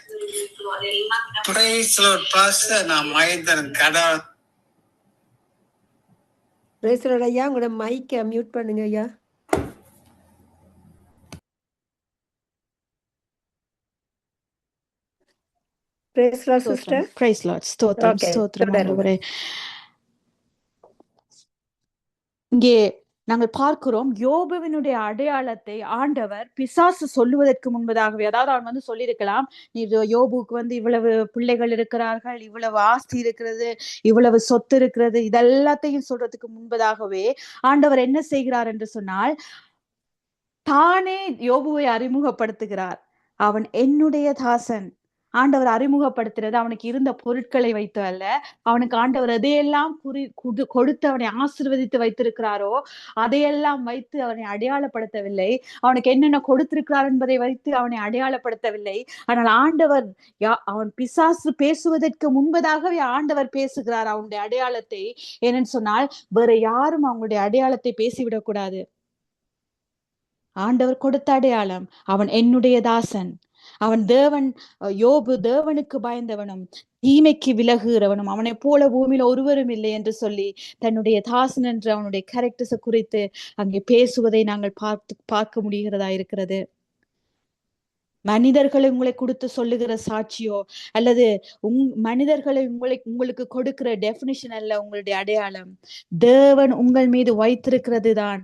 நான் மகேந்திரன் கடை. பிரேசலோட ஐயா, உங்களோட மைக்கை மியூட் பண்ணுங்க ஐயா. Praise lord sister. Praise lord. ஸ்தோத்திரம் ஸ்தோத்திரம் ஆண்டவரே. இங்கே நாங்கள் பார்க்கிறோம், யோபுவினுடைய அடையாளத்தை ஆண்டவர் பிசாசு சொல்லுவதற்கு முன்பதாகவே, அதாவது அவன் வந்து சொல்லியிருக்கலாம், நீ யோபுக்கு வந்து இவ்வளவு பிள்ளைகள் இருக்கிறார்கள், இவ்வளவு ஆஸ்தி இருக்கிறது, இவ்வளவு சொத்து இருக்கிறது, இதெல்லாத்தையும் சொல்றதுக்கு முன்பதாகவே ஆண்டவர் என்ன செய்கிறார் என்று சொன்னால், தானே யோபுவை அறிமுகப்படுத்துகிறார். அவன் என்னுடைய தாசன். ஆண்டவர் அறிமுகப்படுத்துறது அவனுக்கு இருந்த பொருட்களை வைத்து அல்ல, அவனுக்கு ஆண்டவர் எதையெல்லாம் கொடுத்து அவனை ஆசீர்வதித்து வைத்திருக்கிறாரோ அதையெல்லாம் வைத்து அவனை அடையாளப்படுத்தவில்லை. அவனுக்கு என்னென்ன கொடுத்திருக்கிறார் என்பதை வைத்து அவனை அடையாளப்படுத்தவில்லை. ஆனால் ஆண்டவர் அவன் பிசாசு பேசுவதற்கு முன்பதாகவே ஆண்டவர் பேசுகிறார் அவனுடைய அடையாளத்தை. ஏனென்னு சொன்னால் வேற யாரும் அவங்களுடைய அடையாளத்தை பேசிவிடக் கூடாது. ஆண்டவர் கொடுத்த அடையாளம், அவன் என்னுடைய தாசன். அவன் தேவன், யோபு தேவனுக்கு பயந்தவனும் தீமைக்கு விலகுகிறவனும் அவனை போல பூமியில ஒருவரும் இல்லை என்று சொல்லி தன்னுடைய தாசன் என்று அவனுடைய கேரக்டர்ஸை குறித்து அங்கே பேசுவதை நாங்கள் பார்க்க முடிகிறதா இருக்கிறது. மனிதர்களை உங்களை கொடுத்து சொல்லுகிற சாட்சியோ அல்லது மனிதர்களை உங்களுக்கு கொடுக்கிற டெபினிஷன் அல்ல உங்களுடைய அடையாளம். தேவன் உங்கள் மீது வைத்திருக்கிறது தான்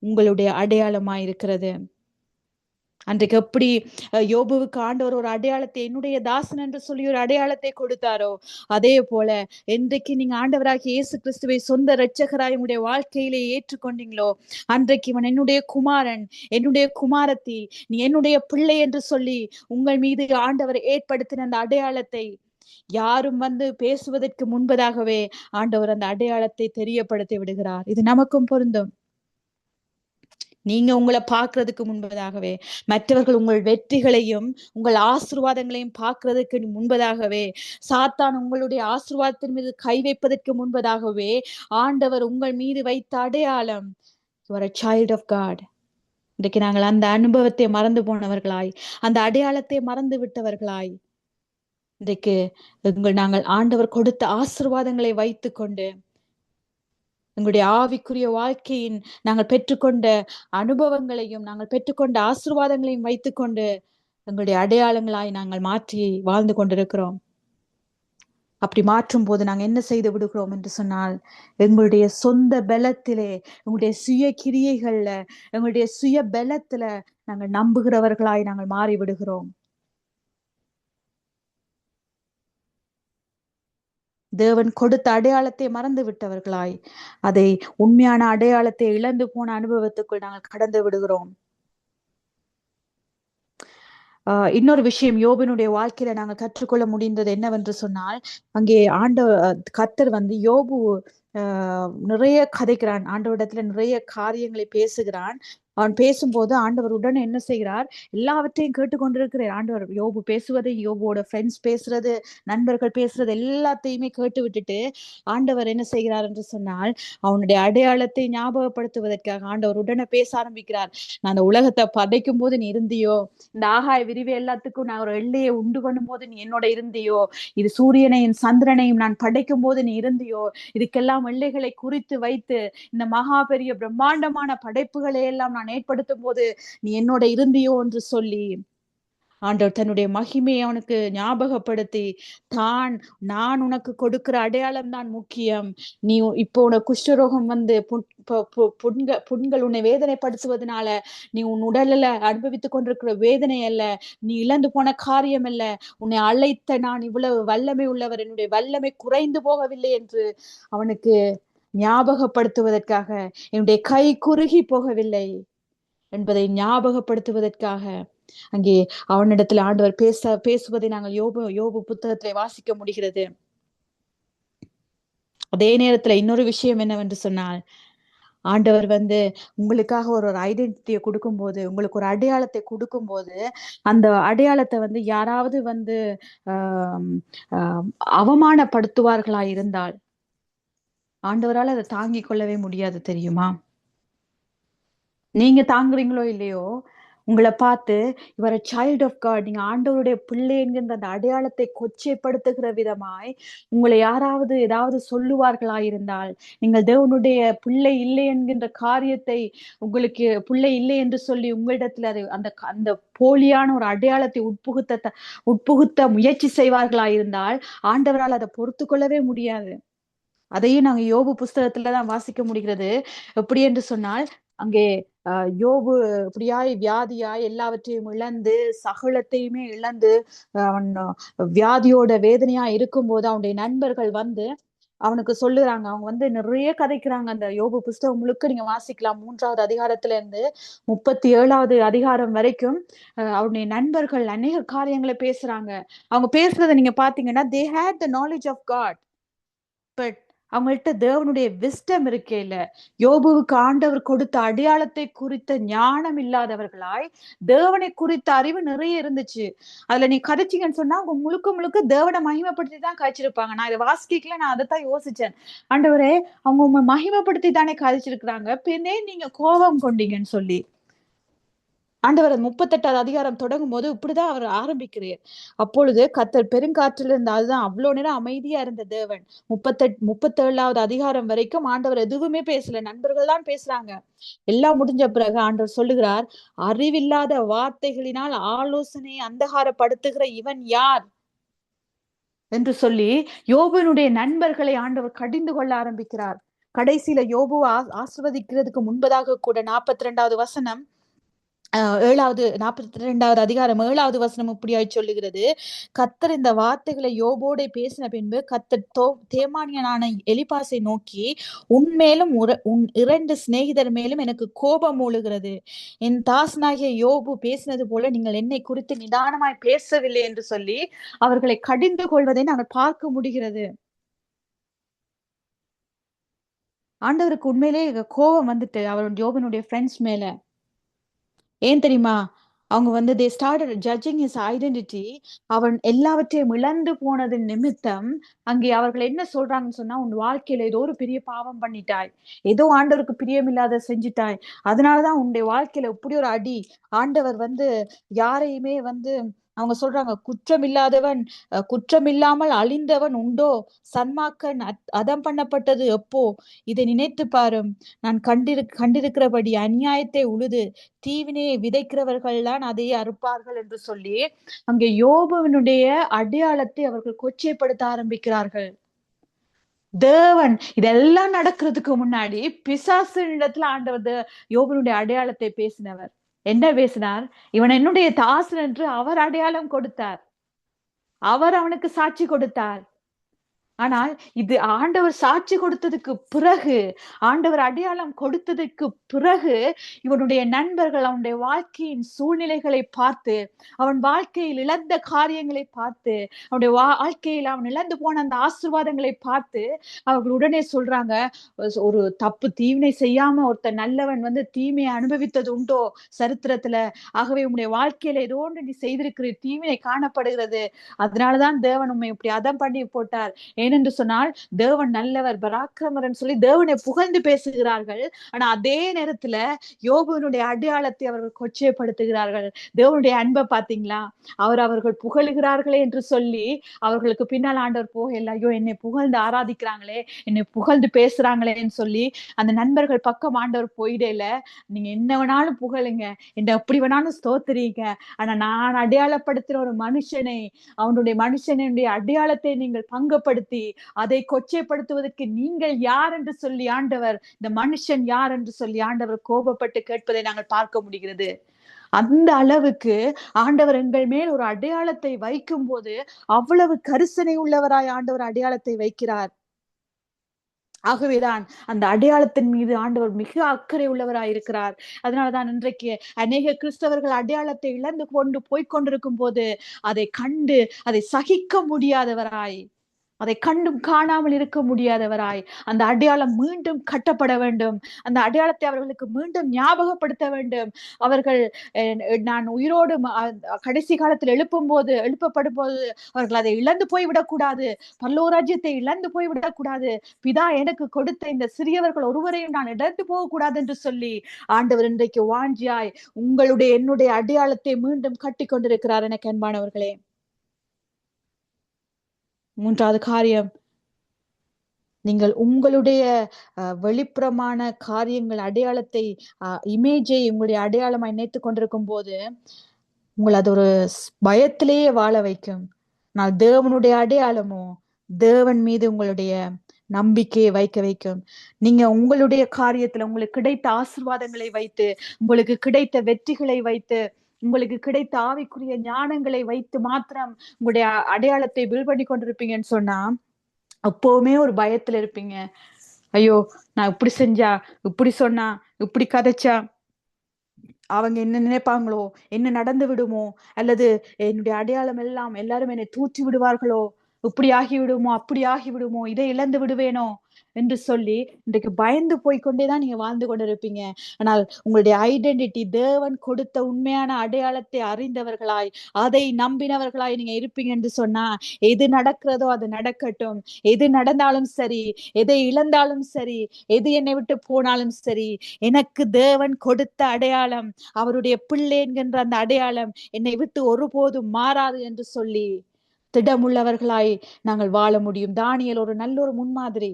உங்களுடைய அடையாளமாயிருக்கிறது. அன்றைக்கு எப்படி யோபுவுக்கு ஆண்டவர் ஒரு அடையாளத்தை, என்னுடைய தாசன் என்று சொல்லி ஒரு அடையாளத்தை கொடுத்தாரோ, அதே போல என்றைக்கு நீங்க ஆண்டவராகிய இயேசு கிறிஸ்துவை சொந்த இரட்சகராய் உங்களுடைய வாழ்க்கையிலே ஏற்றுக்கொண்டீங்களோ, அன்றைக்கு இவன் என்னுடைய குமாரன், என்னுடைய குமாரத்தி, நீ என்னுடைய பிள்ளை என்று சொல்லி உங்கள் மீது ஆண்டவர் ஏற்படுத்தின அந்த அடையாளத்தை யாரும் வந்து பேசுவதற்கு முன்பதாகவே ஆண்டவர் அந்த அடையாளத்தை தெரியப்படுத்தி விடுகிறார். இது நமக்கும் பொருந்தும். நீங்க உங்களை பார்க்கறதுக்கு முன்பதாகவே, மற்றவர்கள் உங்கள் வெற்றிகளையும் உங்கள் ஆசீர்வாதங்களையும் பார்க்கறதுக்கு முன்பதாகவே, சாத்தான் உங்களுடைய ஆசீர்வாதத்தின் மீது கை வைப்பதற்கு முன்பதாகவே ஆண்டவர் உங்கள் மீது வைத்த அடையாளம், you are a child of God. இன்றைக்கு நாங்கள் அந்த அனுபவத்தை மறந்து போனவர்களாய், அந்த அடையாளத்தை மறந்து விட்டவர்களாய், இன்றைக்கு நாங்கள் ஆண்டவர் கொடுத்த ஆசீர்வாதங்களை வைத்து கொண்டு எங்களுடைய ஆவிக்குரிய வாழ்க்கையின் நாங்கள் பெற்றுக்கொண்ட அனுபவங்களையும் நாங்கள் பெற்றுக்கொண்ட ஆசீர்வாதங்களையும் வைத்துக்கொண்டு எங்களுடைய அடையாளங்களாய் நாங்கள் மாற்றி வாழ்ந்து கொண்டிருக்கிறோம். அப்படி மாற்றும் போது நாங்கள் என்ன செய்து விடுகிறோம் என்று சொன்னால், எங்களுடைய சொந்த பலத்திலே, எங்களுடைய சுய கிரியைகள்ல, எங்களுடைய சுய பலத்துல நாங்கள் நம்புகிறவர்களாய் நாங்கள் மாறி விடுகிறோம். தேவன் கொடுத்த அடையாளத்தை மறந்து விட்டவர்களாய், அதை உண்மையான அடையாளத்தை இழந்து போன அனுபவத்துக்குள் நாங்கள் கடந்து விடுகிறோம். இன்னொரு விஷயம் யோபனுடைய வாழ்க்கையில நாங்கள் கற்றுக்கொள்ள முடிந்தது என்னவென்று சொன்னால், அங்கே கர்த்தர் வந்து யோபு நிறைய கதைக்கிறான், ஆண்டவரிடத்துல நிறைய காரியங்களை பேசுகிறான். அவன் பேசும்போது ஆண்டவர் உடனே என்ன செய்கிறார், எல்லாவற்றையும் கேட்டுக்கொண்டிருக்கிறார். ஆண்டவர் யோபு பேசுவதை, யோபுவோட ஃப்ரெண்ட்ஸ் பேசுறது, நண்பர்கள் பேசுறது எல்லாத்தையுமே கேட்டு விட்டுட்டு ஆண்டவர் என்ன செய்கிறார் என்று சொன்னால், அவனுடைய அடையாளத்தை ஞாபகப்படுத்துவதற்காக ஆண்டவர் உடனே பேச ஆரம்பிக்கிறார். நான் அந்த உலகத்தை படைக்கும் போது நீ இருந்தியோ, இந்த ஆகாய விரிவு எல்லாத்துக்கும் நான் ஒரு எல்லையை உண்டு பண்ணும் போது நீ என்னோட இருந்தியோ, இது சூரியனையும் சந்திரனையும் நான் படைக்கும் போது நீ இருந்தியோ, இதுக்கெல்லாம் எல்லைகளை குறித்து வைத்து இந்த மகா பெரிய பிரம்மாண்டமான படைப்புகளை எல்லாம் நான் ஏற்படுத்தும் போது நீ என்னோட இருந்தியோ என்று சொல்லி ஆண்டவர் தன்னுடைய மகிமையை அவனுக்கு ஞாபகப்படுத்தி, நான் உனக்கு கொடுக்கிற அடையாளம் தான் முக்கியம். நீ இப்போ உனக்கு குஷ்டரோகம் வந்து புண்கள் உன்னை வேதனைப்படுத்துவதனால நீ உன் உடல்ல அனுபவித்துக் கொண்டிருக்கிற வேதனை அல்ல, நீ இழந்து போன காரியம் அல்ல, உன்னை அழைத்த நான் இவ்வளவு வல்லமை உள்ளவர், என்னுடைய வல்லமை குறைந்து போகவில்லை என்று அவனுக்கு ஞாபகப்படுத்துவதற்காக, என்னுடைய கை குறுகி போகவில்லை என்பதை ஞாபகப்படுத்துவதற்காக அங்கே அவனிடத்தில் ஆண்டவர் பேசுவதை நாங்கள் யோபு புத்தகத்திலே வாசிக்க முடிகிறது. அதே நேரத்துல இன்னொரு விஷயம் என்னவென்று சொன்னால், ஆண்டவர் வந்து உங்களுக்காக ஒரு ஐடென்டிட்டியை கொடுக்கும் போது, உங்களுக்கு ஒரு அடையாளத்தை கொடுக்கும் போது, அந்த அடையாளத்தை வந்து யாராவது வந்து அவமானப்படுத்துவார்களா இருந்தால் ஆண்டவரால் அதை தாங்கிக் கொள்ளவே முடியாது, தெரியுமா? நீங்க தாங்குறீங்களோ இல்லையோ, உங்களை பார்த்து இவரை சைல்ட் ஆஃப் காட், நீங்க ஆண்டவருடைய பிள்ளை என்கின்ற அந்த அடையாளத்தை கொச்சைப்படுத்துகிற விதமாய் உங்களை யாராவது ஏதாவது சொல்லுவார்களா இருந்தால், நீங்கள் தேவனுடைய பிள்ளை இல்லை என்கின்ற காரியத்தை, உங்களுக்கு பிள்ளை இல்லை என்று சொல்லி உங்களிடத்துல அது அந்த போலியான ஒரு அடையாளத்தை உட்புகுத்த முயற்சி செய்வார்களா இருந்தால் ஆண்டவரால் அதை பொறுத்து கொள்ளவே முடியாது. அதையும் நாங்க யோபு புஸ்தகத்துலதான் வாசிக்க முடிகிறது. எப்படி என்று சொன்னால், அங்கே யோபு இப்படியாய் வியாதியாய் எல்லாவற்றையும் இழந்து, சகலத்தையுமே இழந்து அவன் வியாதியோட வேதனையா இருக்கும்போது அவனுடைய நண்பர்கள் வந்து அவனுக்கு சொல்லுறாங்க. அவங்க வந்து நிறைய கதைக்கிறாங்க. அந்த யோபு புஸ்தகம் முழுக்க நீங்க வாசிக்கலாம். 3வது அதிகாரத்துல இருந்து 37வது அதிகாரம் வரைக்கும் அவனுடைய நண்பர்கள் அநேக காரியங்களை பேசுறாங்க. அவங்க பேசுறதை நீங்க பாத்தீங்கன்னா, they had the knowledge of God, but அவங்கள்ட்ட தேவனுடைய விஸ்டம் இருக்கே இல்ல. யோபுவுக்கு ஆண்டவர் கொடுத்த அடையாளத்தை குறித்த ஞானம் இல்லாதவர்களாய், தேவனை குறித்த அறிவு நிறைய இருந்துச்சு. அதுல நீ கதைச்சிங்கன்னு சொன்னா அவங்க முழுக்க தேவனை மகிமைப்படுத்தி தான் கதைச்சிருப்பாங்க. நான் இதை வாசிக்கல, நான் அதைத்தான் யோசிச்சேன். ஆண்டவரே, அவங்க உங்க மகிமைப்படுத்தி தானே கதைச்சிருக்கிறாங்க, பின்னே நீங்க கோபம் கொண்டீங்கன்னு சொல்லி. ஆண்டவர் 38வது அதிகாரம் தொடங்கும் போது இப்படிதான் அவர் ஆரம்பிக்கிறார். அப்பொழுது கர்த்தர் பெருங்காற்றில் இருந்த, அதுதான் அவ்வளவு நேரம் அமைதியா இருந்த தேவன். 37வது அதிகாரம் வரைக்கும் ஆண்டவர் எதுவுமே பேசல, நண்பர்கள் தான் பேசுறாங்க. எல்லாம் முடிஞ்ச பிறகு ஆண்டவர் சொல்லுகிறார், அறிவில்லாத வார்த்தைகளினால் ஆலோசனை அந்தகாரப்படுத்துகிற இவன் யார் என்று சொல்லி யோபனுடைய நண்பர்களை ஆண்டவர் கடிந்து கொள்ள ஆரம்பிக்கிறார். கடைசியில யோபுவை ஆசிர்வதிக்கிறதுக்கு முன்பதாக கூட 42வது வசனம் 42வது அதிகாரம் 7வது வசனம் இப்படியாய் சொல்லுகிறது, கர்த்தர் இந்த வார்த்தைகளை யோபோட பேசின பின்பு கர்த்தர் தேமானியனான எலிபாசை நோக்கி, உன்மேலும் உன் 2 சிநேகிதர் மேலும் எனக்கு கோபம் மூழுகிறது. என் தாசனாகிய யோபு பேசினது போல நீங்கள் என்னை குறித்து நிதானமாய் பேசவில்லை என்று சொல்லி அவர்களை கடிந்து கொள்வதை நாங்கள் பார்க்க முடிகிறது. ஆண்டவருக்கு உண்மையிலே கோபம் வந்துட்டு அவர் யோபனுடைய ஃப்ரெண்ட்ஸ் மேல. ஏன் தெரியுமா? அவங்க வந்து they started judging his identity. அவன் எல்லாவற்றையும் இழந்து போனது நிமித்தம் அங்கே அவர்கள் என்ன சொல்றாங்கன்னு சொன்னா, உன் வாழ்க்கையில ஏதோ ஒரு பெரிய பாவம் பண்ணிட்டாய், ஏதோ ஆண்டவருக்கு பிரியமில்லாத செஞ்சுட்டாய், அதனாலதான் உன்னுடைய வாழ்க்கையில இப்படி ஒரு அடி. ஆண்டவர் வந்து யாரையுமே வந்து அவங்க சொல்றாங்க, குற்றமில்லாமல் அழிந்தவன் உண்டோ, சன்மார்க்கன் அதம் பண்ணப்பட்டது எப்போ, இதை நினைத்து பாரும். நான் கண்டிருக்கிறபடி அநியாயத்தை உழுது தீவினையை விதைக்கிறவர்கள் தான் அதை அறுப்பார்கள் என்று சொல்லி அங்கே யோபுவினுடைய அடையாளத்தை அவர்கள் கொச்சைப்படுத்த ஆரம்பிக்கிறார்கள். தேவன் இதெல்லாம் நடக்கிறதுக்கு முன்னாடி பிசாசினிடத்துல ஆண்டவர் யோபுனுடைய அடையாளத்தை பேசினவர். என்ன பேசினார்? இவன் என்னுடைய தாசன் என்று அவர் அடையாளம் கொடுத்தார். அவர் அவனுக்கு சாட்சி கொடுத்தார். ஆனால் இது ஆண்டவர் சாட்சி கொடுத்ததுக்கு பிறகு, ஆண்டவர் அடையாளம் கொடுத்ததுக்கு பிறகு, இவனுடைய நண்பர்கள் அவனுடைய வாழ்க்கையின் சூழ்நிலைகளை பார்த்து, அவன் வாழ்க்கையில் இழந்த காரியங்களை பார்த்து, அவனுடைய வாழ்க்கையில் அவன் இழந்து போன அந்த ஆசீர்வாதங்களை பார்த்து, அவர்கள் உடனே சொல்றாங்க, ஒரு தப்பு தீவினை செய்யாம ஒருத்தன் நல்லவன் தீமையை அனுபவித்தது உண்டோ சரித்திரத்துல? ஆகவே உன்னுடைய வாழ்க்கையில ஏதோ ஒன்று நீ செய்திருக்கிற தீவினை காணப்படுகிறது. அதனாலதான் தேவன் உண்மை இப்படி அதம் பண்ணி போட்டார். ஏனென்று சொன்னால் தேவன் நல்லவர், பராக்கிரமர்ன்னு சொல்லி தேவனை புகழ்ந்து பேசுகிறார்கள். ஆனா அதே நேரத்துல யோபுவினுடைய அடையாளத்தை அவர்கள் கொச்சைப்படுத்துகிறார்கள். தேவனுடைய அன்பை பாத்தீங்களா? அவர்கள் புகழுகிறார்களே என்று சொல்லி அவர்களுக்கு பின்னால் ஆண்டவர் போகல. ஐயோ, என்னை புகழ்ந்து ஆராதிக்கிறாங்களே, என்னை புகழ்ந்து பேசுறாங்களேன்னு சொல்லி அந்த நண்பர்கள் பக்கம் ஆண்டவர் போயிடல. நீங்க என்ன வேணாலும் புகழுங்க, என்ன எப்படி வேணாலும் ஸ்தோத்திரீங்க, ஆனா நான் அடையாளப்படுத்துற ஒரு மனுஷனை, அவனுடைய மனுஷனுடைய அடையாளத்தை நீங்கள் பங்கப்படுத்தி அதை கொச்சைப்படுத்துவதற்கு நீங்கள் யார் என்று சொல்லி ஆண்டவர், இந்த மனுஷன் யார் என்று சொல்லி ஆண்டவர் கோபப்பட்டு கேட்பதை நாங்கள் பார்க்க முடிகிறது. அந்த அளவுக்கு ஆண்டவர் எங்கள் மேல் ஒரு அடையாளத்தை வைக்கும் போது அவ்வளவு கரிசனை உள்ளவராய் ஆண்டவர் அடையாளத்தை வைக்கிறார். ஆகவேதான் அந்த அடையாளத்தின் மீது ஆண்டவர் மிக அக்கறை உள்ளவராய் இருக்கிறார். அதனாலதான் இன்றைக்கு அநேக கிறிஸ்தவர்கள் அடையாளத்தை இழந்து கொண்டு போய்கொண்டிருக்கும் போது அதை கண்டு அதை சகிக்க முடியாதவராய், அதை கண்டும் காணாமல் இருக்க முடியாதவராய், அந்த அடையாளம் மீண்டும் கட்டப்பட வேண்டும். அந்த அடையாளத்தை அவர்களுக்கு மீண்டும் ஞாபகப்படுத்த வேண்டும். அவர்கள் நான் உயிரோடு கடைசி காலத்தில் எழுப்பப்படும் போது அவர்கள் அதை இழந்து போய்விடக்கூடாது, பரலோகராஜ்யத்தை இழந்து போய்விடக்கூடாது, பிதா எனக்கு கொடுத்த இந்த சிறியவர்கள் ஒருவரையும் நான் இழந்து போகக்கூடாது என்று சொல்லி ஆண்டவர் இன்றைக்கு வாஞ்சியாய் உங்களுடைய என்னுடைய அடையாளத்தை மீண்டும் கட்டி கொண்டிருக்கிறார். எனக்கு அன்பானவர்களே, மூன்றாவது காரியம், நீங்கள் உங்களுடைய வெளிப்புறமான காரியங்கள் அடையாளத்தை இமேஜை உங்களுடைய அடையாளமாய் நினைத்துக் கொண்டிருக்கும் போது உங்களை அது ஒரு பயத்திலேயே வாழ வைக்கும். நான் தேவனுடைய அடையாளமோ தேவன் மீது உங்களுடைய நம்பிக்கையை வைக்க வைக்கும். நீங்க உங்களுடைய காரியத்துல உங்களுக்கு கிடைத்த ஆசீர்வாதங்களை வைத்து, உங்களுக்கு கிடைத்த வெற்றிகளை வைத்து, உங்களுக்கு கிடைத்த ஆவிக்குரிய ஞானங்களை வைத்து மாத்திரம் உங்களுடைய அடையாளத்தை பில்ட் பண்ணி கொண்டிருப்பீங்கன்னு சொன்னா அப்பவுமே ஒரு பயத்துல இருப்பீங்க. ஐயோ, நான் இப்படி செஞ்சா, இப்படி சொன்னா, இப்படி கதைச்சா அவங்க என்ன நினைப்பாங்களோ, என்ன நடந்து விடுமோ, அல்லது என்னுடைய அடையாளம் எல்லாம் எல்லாரும் என்னை தூற்றி விடுவார்களோ, இப்படி ஆகிவிடுமோ, அப்படி ஆகிவிடுமோ, இதை இழந்து விடுவேனோ என்று சொல்லி இன்றைக்கு பயந்து போய்கொண்டேதான் நீங்க வாழ்ந்து கொண்டிருப்பீங்க. ஆனால் உங்களுடைய ஐடென்டிட்டி தேவன் கொடுத்த உண்மையான அடையாளத்தை அறிந்தவர்களாய், அதை நம்பினவர்களாய் நீங்க இருப்பீங்க என்று சொன்னா எது நடக்கிறதோ அது நடக்கட்டும், எது நடந்தாலும் சரி, எதை இழந்தாலும் சரி, எது என்னை விட்டு போனாலும் சரி, எனக்கு தேவன் கொடுத்த அடையாளம், அவருடைய பிள்ளை என்கின்ற அந்த அடையாளம் என்னை விட்டு ஒருபோதும் மாறாது என்று சொல்லி திடமுள்ளவர்களாய் நாங்கள் வாழ முடியும். தானியேல் ஒரு நல்ல ஒரு முன்மாதிரி.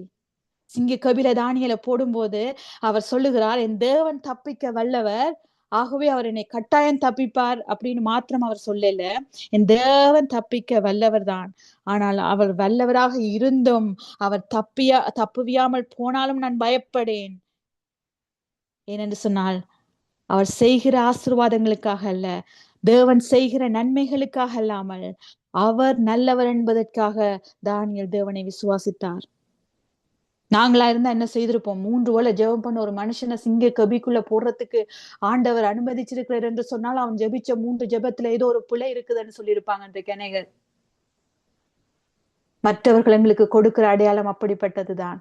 சிங்க கபில தானியேலை போடும்போது அவர் சொல்லுகிறார், என் தேவன் தப்பிக்க வல்லவர், ஆகவே அவர் என்னை கட்டாயம் தப்பிப்பார் அப்படின்னு மாத்திரம் அவர் சொல்லல. என் தேவன் தப்பிக்க வல்லவர் தான். ஆனால் அவர் வல்லவராக இருந்தும் அவர் தப்புவியாமல் போனாலும் நான் பயப்படேன். ஏனென்று சொன்னால் அவர் செய்கிற ஆசீர்வாதங்களுக்காக அல்ல, தேவன் செய்கிற நன்மைகளுக்காக அல்லாமல் அவர் நல்லவர் என்பதற்காக தானியேல் தேவனை விசுவாசித்தார். நாங்களா இருந்தா என்ன செய்திருப்போம்? 3 வேளை ஜெபம் பண்ண ஒரு மனுஷனை சிங்க கபிக்குள்ள போடுறதுக்கு ஆண்டவர் அனுமதிச்சிருக்கிறார் என்று சொன்னால் அவன் ஜெபிச்ச 3 ஜெபத்துல ஏதோ ஒரு பிழை இருக்குதுன்னு சொல்லியிருப்பாங்க இன்றைக்கு அநேகர். மற்றவர்கள் எங்களுக்கு கொடுக்கிற அடையாளம் அப்படிப்பட்டதுதான்.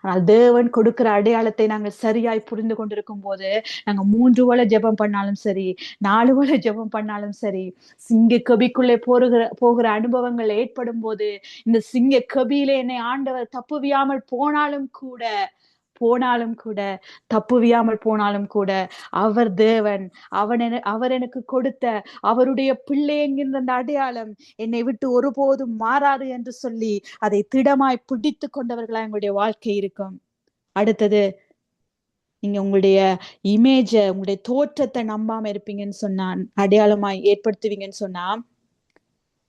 ஆனால் தேவன் கொடுக்கிற அடையாளத்தை நாங்கள் சரியாய் புரிந்து கொண்டிருக்கும் போது நாங்க 3 வேளை ஜெபம் பண்ணாலும் சரி, 4 வேளை ஜெபம் பண்ணாலும் சரி, சிங்க கபிக்குள்ளே போகிற அனுபவங்கள் ஏற்படும் போது இந்த சிங்க கபியிலே என்னை ஆண்டவர் தப்புவியாமல் போனாலும் கூட தப்புவியாமல் போனாலும் கூட அவர் தேவன், அவர் எனக்கு கொடுத்த அவருடைய பிள்ளை என்கின்ற அந்த அடையாளம் என்னை விட்டு ஒருபோதும் மாறாது என்று சொல்லி அதை திடமாய் பிடித்து கொண்டவர்களா எங்களுடைய வாழ்க்கை இருக்கும். அடுத்தது, நீங்க உங்களுடைய இமேஜ, உங்களுடைய தோற்றத்தை நம்பாம இருப்பீங்கன்னு சொன்னா, அடையாளமாய் ஏற்படுத்துவீங்கன்னு சொன்னா,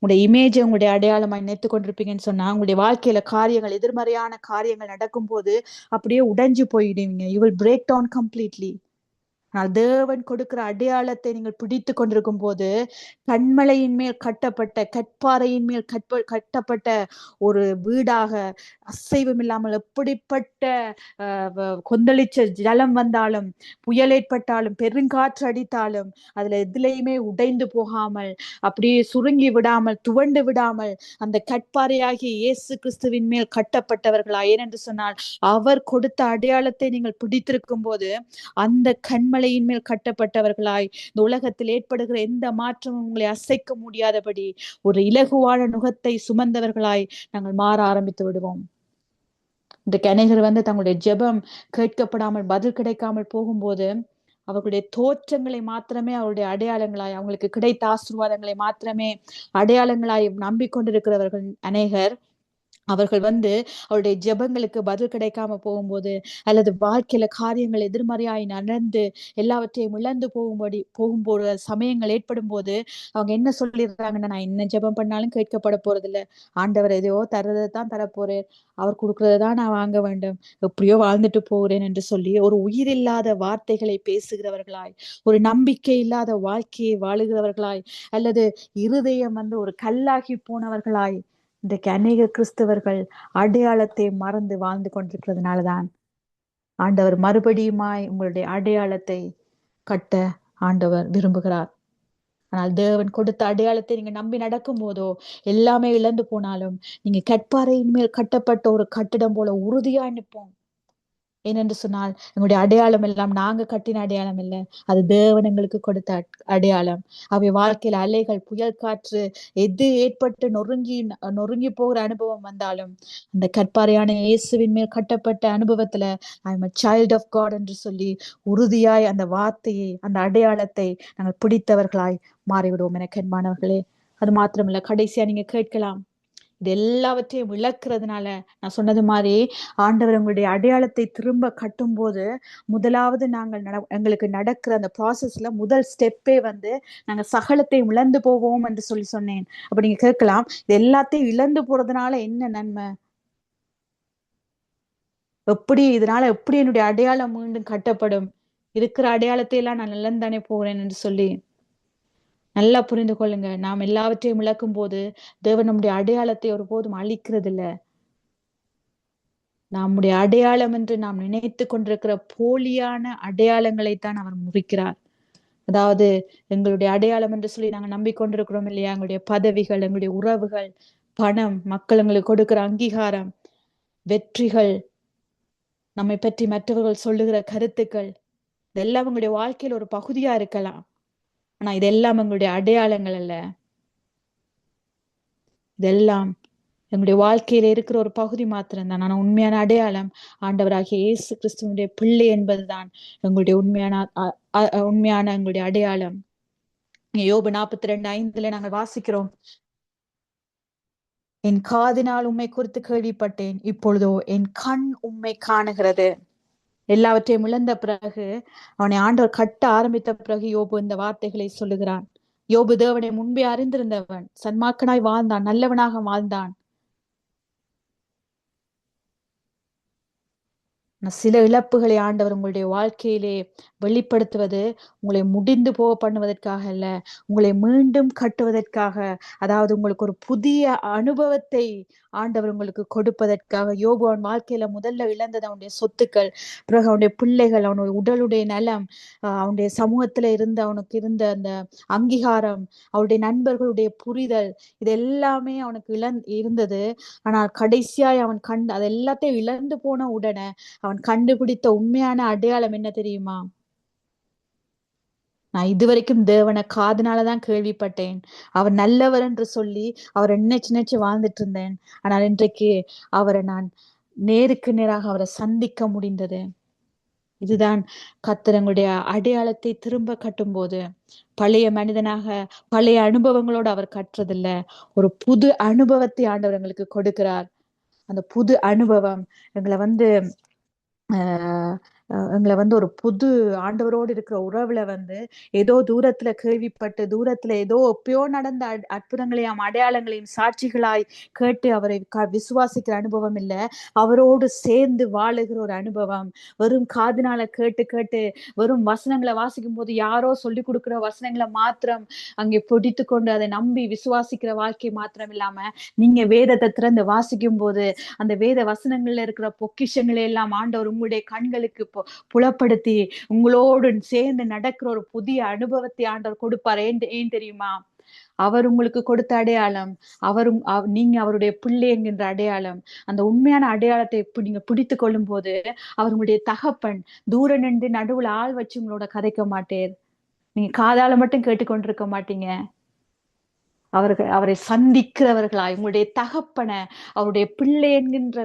உங்களுடைய இமேஜை உங்களுடைய அடையாளமாய் நினைத்து கொண்டிருப்பீங்கன்னு சொன்னா, உங்களுடைய வாழ்க்கையில காரியங்கள், எதிர்மறையான காரியங்கள் நடக்கும் போது அப்படியே உடைஞ்சு போயிடுவீங்க. You will break down completely. ஆனால் தேவன் கொடுக்கிற அடையாளத்தை நீங்கள் பிடித்து கொண்டிருக்கும் போது கண்மலையின் மேல் கட்டப்பட்ட கற்பாறையின் மேல் கட்டப்பட்ட ஒரு வீடாக அசைவம் இல்லாமல் எப்படிப்பட்ட கொந்தளிச்ச ஜலம் வந்தாலும், புயல் ஏற்பட்டாலும், பெருங்காற்று அடித்தாலும் அதுல எதுலையுமே உடைந்து போகாமல், அப்படியே சுருங்கி விடாமல், துவண்டு விடாமல் அந்த கற்பாறையாகிய இயேசு கிறிஸ்துவின் மேல் கட்டப்பட்டவர்களா. ஏனென்று சொன்னால் அவர் கொடுத்த அடையாளத்தை நீங்கள் பிடித்திருக்கும் போது அந்த கண்மலையின் மேல் கட்டப்பட்டவர்களாய் இந்த உலகத்தில் ஏற்படுகிற எந்த மாற்றமும் உங்களை அசைக்க முடியாதபடி ஒரு இலகுவான நுகத்தை சுமந்தவர்களாய் நாங்கள் மாற ஆரம்பித்து விடுவோம். இன்றைக்கு அநேகர் தங்களுடைய ஜெபம் கேட்கப்படாமல் பதில் கிடைக்காமல் போகும்போது அவர்களுடைய தோற்றங்களை மாத்திரமே அவருடைய அடையாளங்களாய், அவங்களுக்கு கிடைத்த ஆசீர்வாதங்களை மாத்திரமே அடையாளங்களாய் நம்பிக்கொண்டிருக்கிறவர்கள் அநேகர். அவர்கள் அவருடைய ஜெபங்களுக்கு பதில் கிடைக்காம போகும்போது, அல்லது வாழ்க்கையில காரியங்கள் எதிர்மறையாய் நடந்து எல்லாவற்றையும் இழந்து போகும்போது சமயங்கள் ஏற்படும் போது அவங்க என்ன சொல்லிடுறாங்கன்னா, நான் என்ன ஜெபம் பண்ணாலும் கேட்கப்பட போறது இல்லை, ஆண்டவர் எதையோ தரதான் தரப்போறேன், அவர் கொடுக்கறதான் நான் வாங்க வேண்டும், எப்படியோ வாழ்ந்துட்டு போகிறேன் என்று சொல்லி ஒரு உயிரில்லாத வார்த்தைகளை பேசுகிறவர்களாய், ஒரு நம்பிக்கை இல்லாத வாழ்க்கையை வாழுகிறவர்களாய், அல்லது இருதயம் ஒரு கல்லாகி போனவர்களாய் இன்றைக்கு அநேக கிறிஸ்தவர்கள் அடையாளத்தை மறந்து வாழ்ந்து கொண்டிருக்கிறதுனாலதான் ஆண்டவர் மறுபடியுமாய் உங்களுடைய அடையாளத்தை கட்ட ஆண்டவர் விரும்புகிறார். ஆனால் தேவன் கொடுத்த அடையாளத்தை நீங்க நம்பி நடக்கும் போதோ எல்லாமே இழந்து போனாலும் நீங்க கற்பாறையின் மேல் கட்டப்பட்ட ஒரு கட்டிடம் போல உறுதியா நிற்போம். ஏனென்று சொன்னால் எங்களுடைய அடையாளம் எல்லாம் நாங்க கட்டின அடையாளம் இல்லை, அது தேவன் எங்களுக்கு கொடுத்த அடையாளம். அவை வாழ்க்கையில அலைகள், புயல் காற்று எது ஏற்பட்டு நொறுங்கி போகிற அனுபவம் வந்தாலும் அந்த கற்பாறையான இயேசுவின் மேல் கட்டப்பட்ட அனுபவத்துல I am a child of God என்று சொல்லி உறுதியாய் அந்த வார்த்தையை, அந்த அடையாளத்தை நாங்கள் பிடித்தவர்களாய் மாறிவிடுவோம். எனக்கு அன்பானவர்களே, அது மாத்திரமில்ல, கடைசியா நீங்க கேட்கலாம், இது எல்லாவற்றையும் விளக்குறதுனால நான் சொன்னது மாதிரி ஆண்டவர் உங்களுடைய அடையாளத்தை திரும்ப கட்டும் போது முதலாவது எங்களுக்கு நடக்கிற அந்த ப்ராசஸ்ல முதல் ஸ்டெப்பே நாங்க சகலத்தையும் இழந்து போவோம் என்று சொன்னேன். அப்ப நீங்க கேட்கலாம், இது எல்லாத்தையும் இழந்து போறதுனால என்ன நன்மை, இதனால எப்படி என்னுடைய அடையாளம் மீண்டும் கட்டப்படும், இருக்கிற அடையாளத்தை எல்லாம் நான் இழந்தானே போகிறேன் என்று சொல்லி நல்லா புரிந்து கொள்ளுங்க. நாம் எல்லாவற்றையும் இழக்கும் போது தேவன் நம்முடைய அடையாளத்தை ஒருபோதும் அழிக்கிறது இல்லை. நம்முடைய அடையாளம் என்று நாம் நினைத்து கொண்டிருக்கிற போலியான அடையாளங்களைத்தான் அவர் முறிக்கிறார். அதாவது எங்களுடைய அடையாளம் என்று சொல்லி நாங்க நம்பிக்கொண்டிருக்கிறோம் இல்லையா, எங்களுடைய பதவிகள், எங்களுடைய உறவுகள், பணம், மக்கள் எங்களுக்கு கொடுக்கிற அங்கீகாரம், வெற்றிகள், நம்மை பற்றி மற்றவர்கள் சொல்லுகிற கருத்துக்கள், இதெல்லாம் எங்களுடைய வாழ்க்கையில் ஒரு பகுதியா இருக்கலாம். ஆனா இதெல்லாம் எங்களுடைய அடையாளங்கள் அல்ல. இதெல்லாம் எங்களுடைய வாழ்க்கையில இருக்கிற ஒரு பகுதி மாத்திரம்தான். ஆனா உண்மையான அடையாளம் ஆண்டவராகிய இயேசு கிறிஸ்துவனுடைய பிள்ளை என்பதுதான் எங்களுடைய உண்மையான எங்களுடைய அடையாளம். யோபு 42:5 நாங்கள் வாசிக்கிறோம், என் காதினால் உம்மை குறித்து கேள்விப்பட்டேன், இப்பொழுதோ என் கண் உம்மை காணுகிறது. எல்லாவற்றையும் இழந்த பிறகு, அவனை ஆண்டவர் கட்ட ஆரம்பித்த பிறகு யோபு இந்த வார்த்தைகளை சொல்லுகிறான். யோபு தேவனை முன்பே அறிந்திருந்தவன், சன்மார்க்கனாய் வாழ்ந்தான், நல்லவனாக வாழ்ந்தான். சில இழப்புகளை ஆண்டவர் உங்களுடைய வாழ்க்கையிலே வெளிப்படுத்துவது உங்களை முடிந்து போக பண்ணுவதற்காக அல்ல, உங்களை மீண்டும் கட்டுவதற்காக. அதாவது உங்களுக்கு ஒரு புதிய அனுபவத்தை ஆண்டவர் உங்களுக்கு கொடுப்பதற்காக. யோபு அவன் வாழ்க்கையில முதல்ல இழந்தது அவனுடைய சொத்துக்கள், பிறகு அவனுடைய பிள்ளைகள், அவனுடைய உடலுடைய நலம், அவனுடைய சமூகத்துல அவனுக்கு இருந்த அந்த அங்கீகாரம், அவருடைய நண்பர்களுடைய புரிதல், இது எல்லாமே அவனுக்கு இருந்தது. ஆனால் கடைசியாய் அவன் அது எல்லாத்தையும் இழந்து போன உடனே அவன் கண்டுபிடித்த உண்மையான அடையாளம் என்ன தெரியுமா? நான் இதுவரைக்கும் தேவனை காதுனாலதான் கேள்விப்பட்டேன், அவர் நல்லவர் என்று சொல்லி அவரை நினைச்சு வாழ்ந்துட்டு இருந்தேன். ஆனால் இன்றைக்கு அவரை நான் நேருக்கு நேராக அவரை சந்திக்க முடிந்தது. இதுதான் கர்த்தர் எங்களுடைய அடையாளத்தை திரும்ப கட்டும் போது பழைய மனிதனாக பழைய அனுபவங்களோடு அவர் கட்டுறதில்ல, ஒரு புது அனுபவத்தை ஆண்டவர் எங்களுக்கு கொடுக்கிறார். அந்த புது அனுபவம் எங்களை எங்களை ஒரு புது ஆண்டவரோடு இருக்கிற உறவுல ஏதோ தூரத்துல கேள்விப்பட்டு தூரத்துல ஏதோ எப்பயோ நடந்த அற்புதங்களையும் அடையாளங்களையும் சாட்சிகளாய் கேட்டு அவரை விசுவாசிக்கிற அனுபவம் இல்ல, அவரோடு சேர்ந்து வாழுகிற ஒரு அனுபவம். வெறும் காதுனால கேட்டு கேட்டு வெறும் வசனங்களை வாசிக்கும் போது யாரோ சொல்லி கொடுக்கிற வசனங்களை மாத்திரம் அங்கே பிடித்து கொண்டு அதை நம்பி விசுவாசிக்கிற வாழ்க்கை மாத்திரம் இல்லாம, நீங்க வேதத்தை திறந்து வாசிக்கும் போது அந்த வேத வசனங்கள்ல இருக்கிற பொக்கிஷங்களை எல்லாம் ஆண்டவர் உங்களுடைய கண்களுக்கு புலப்படுத்தி உங்களோடு சேர்ந்து நடக்கிற ஒரு புதிய அனுபவத்தை ஆண்டவர் கொடுப்பார். ஏன் தெரியுமா? அவர் உங்களுக்கு கொடுத்த அடையாளம், நீங்க அவருடைய பிள்ளை என்கின்ற அடையாளம். அந்த உண்மையான அடையாளத்தை நீங்க பிடித்து கொள்ளும் போது அவர் உங்களுடைய தகப்பன். தூர நின்று நடுவுல ஆள் வச்சு உங்களோட கதைக்க மாட்டேர். நீங்க காதால மட்டும் கேட்டுக்கொண்டிருக்க மாட்டீங்க. அவரை சந்திக்கிறவர்களாய் உங்களுடைய தகப்பனை, அவருடைய பிள்ளை என்கின்ற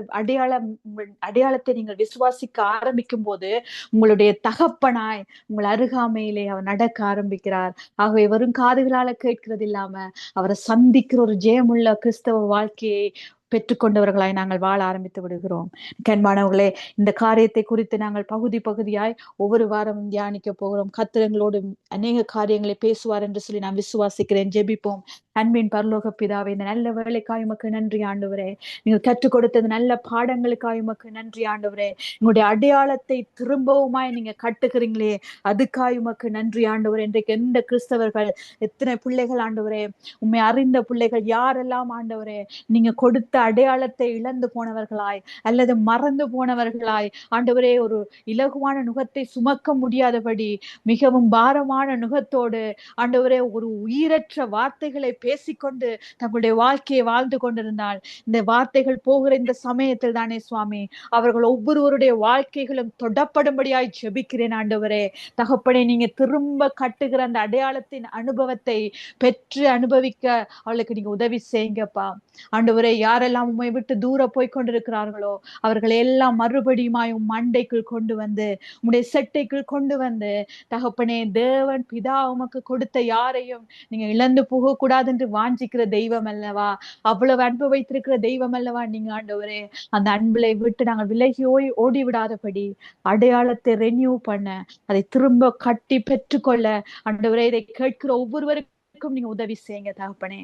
அடையாளத்தை நீங்கள் விசுவாசிக்க ஆரம்பிக்கும் போது உங்களுடைய தகப்பனாய் உங்கள் அருகாமையிலே அவர் நடக்க ஆரம்பிக்கிறார். ஆகவே வெறும் காதுகளால கேட்கிறது இல்லாம அவரை சந்திக்கிற ஒரு ஜெயமுள்ள கிறிஸ்தவ வாழ்க்கையை பெற்றுக்கொண்டவர்களாய் நாங்கள் வாழ ஆரம்பித்து விடுகிறோம். கண்பானவர்களே, இந்த காரியத்தை குறித்து நாங்கள் பகுதியாய் ஒவ்வொரு வாரமும் தியானிக்க போகிறோம். கர்த்தர் எங்களோடு அநேக காரியங்களை பேசுவார் என்று சொல்லி நான் விசுவாசிக்கிறேன். ஜெபிப்போம். அன்பின் பரலோக பிதாவே, இந்த நல்ல வேலைக்காய் உமக்கு நன்றி ஆண்டவரே. நீங்கள் கற்றுக் கொடுத்தது நல்ல பாடங்களுக்காய் உமக்கு நன்றி ஆண்டவரே. உங்களுடைய அடையாளத்தை திரும்பவுமாய் நீங்க கட்டுகிறீங்களே, அதுக்காய் உமக்கு நன்றி ஆண்டவரே. இன்றைக்கு எந்த கிறிஸ்தவர்கள், எத்தனை பிள்ளைகள் ஆண்டவரே, உண்மை அறிந்த பிள்ளைகள் யாரெல்லாம் ஆண்டவரே நீங்க கொடுத்த அடையாளத்தை இழந்து போனவர்களாய் அல்லது மறந்து போனவர்களாய் ஆண்டவரே, ஒரு இலகுவான நுகத்தை சுமக்க முடியாதபடி மிகவும் பாரமான நுகத்தோடு ஆண்டவரே ஒரு உயிரற்ற வார்த்தைகளை பேசிக்கொண்டு தங்களுடைய வாழ்க்கையை வாழ்ந்து கொண்டிருந்தால், இந்த வார்த்தைகள் போகிற இந்த சமயத்தில் தானே சுவாமி அவர்கள் ஒவ்வொருவருடைய வாழ்க்கைகளும் தொடப்படும்படியாய் ஜெபிக்கிறேன் ஆண்டவரே. தகப்பனே, நீங்க திரும்ப கட்டுகிற அந்த அடையாளத்தின் அனுபவத்தை பெற்று அனுபவிக்க அவளுக்கு நீங்க உதவி செய்யுங்கப்பா ஆண்டவரே. யாரெல்லாம் உம்மை விட்டு தூர போய் கொண்டிருக்கிறார்களோ அவர்களை எல்லாம் மறுபடியுமாய் உம் மண்டைக்குள் கொண்டு வந்து உம்முடைய செட்டைக்குள் கொண்டு வந்து தகப்பனே, தேவன் பிதா உமக்கு கொடுத்த யாரையும் நீங்க இழந்து போக கூடாது என்று வாஞ்சிக்கிற தெய்வம் அல்லவா, அவ்வளவு அன்பு வைத்திருக்கிற தெய்வம் அல்லவா நீங்க ஆண்டவரே. அந்த அன்புலை விட்டு நாங்கள் விலகி ஓடி விடாதபடி அடையாளத்தை ரெனியூ பண்ண, அதை திரும்ப கட்டி பெற்றுக்கொள்ள ஆண்டவரே, இதை கேட்கிற ஒவ்வொருவருக்கும் நீங்க உதவி செய்யுங்க தகப்பனே.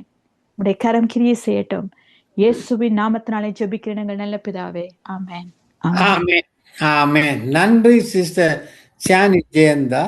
உடைய கரம் கிரியை செய்யட்டும். இயேசுவின் நாமத்தினாலே ஜெபிக்கிறேன் எங்கள் நல்ல பிதாவே. ஆமென். ஆமென். ஆமென். நன்றி சிஸ்டர் சானி ஜெயந்தா.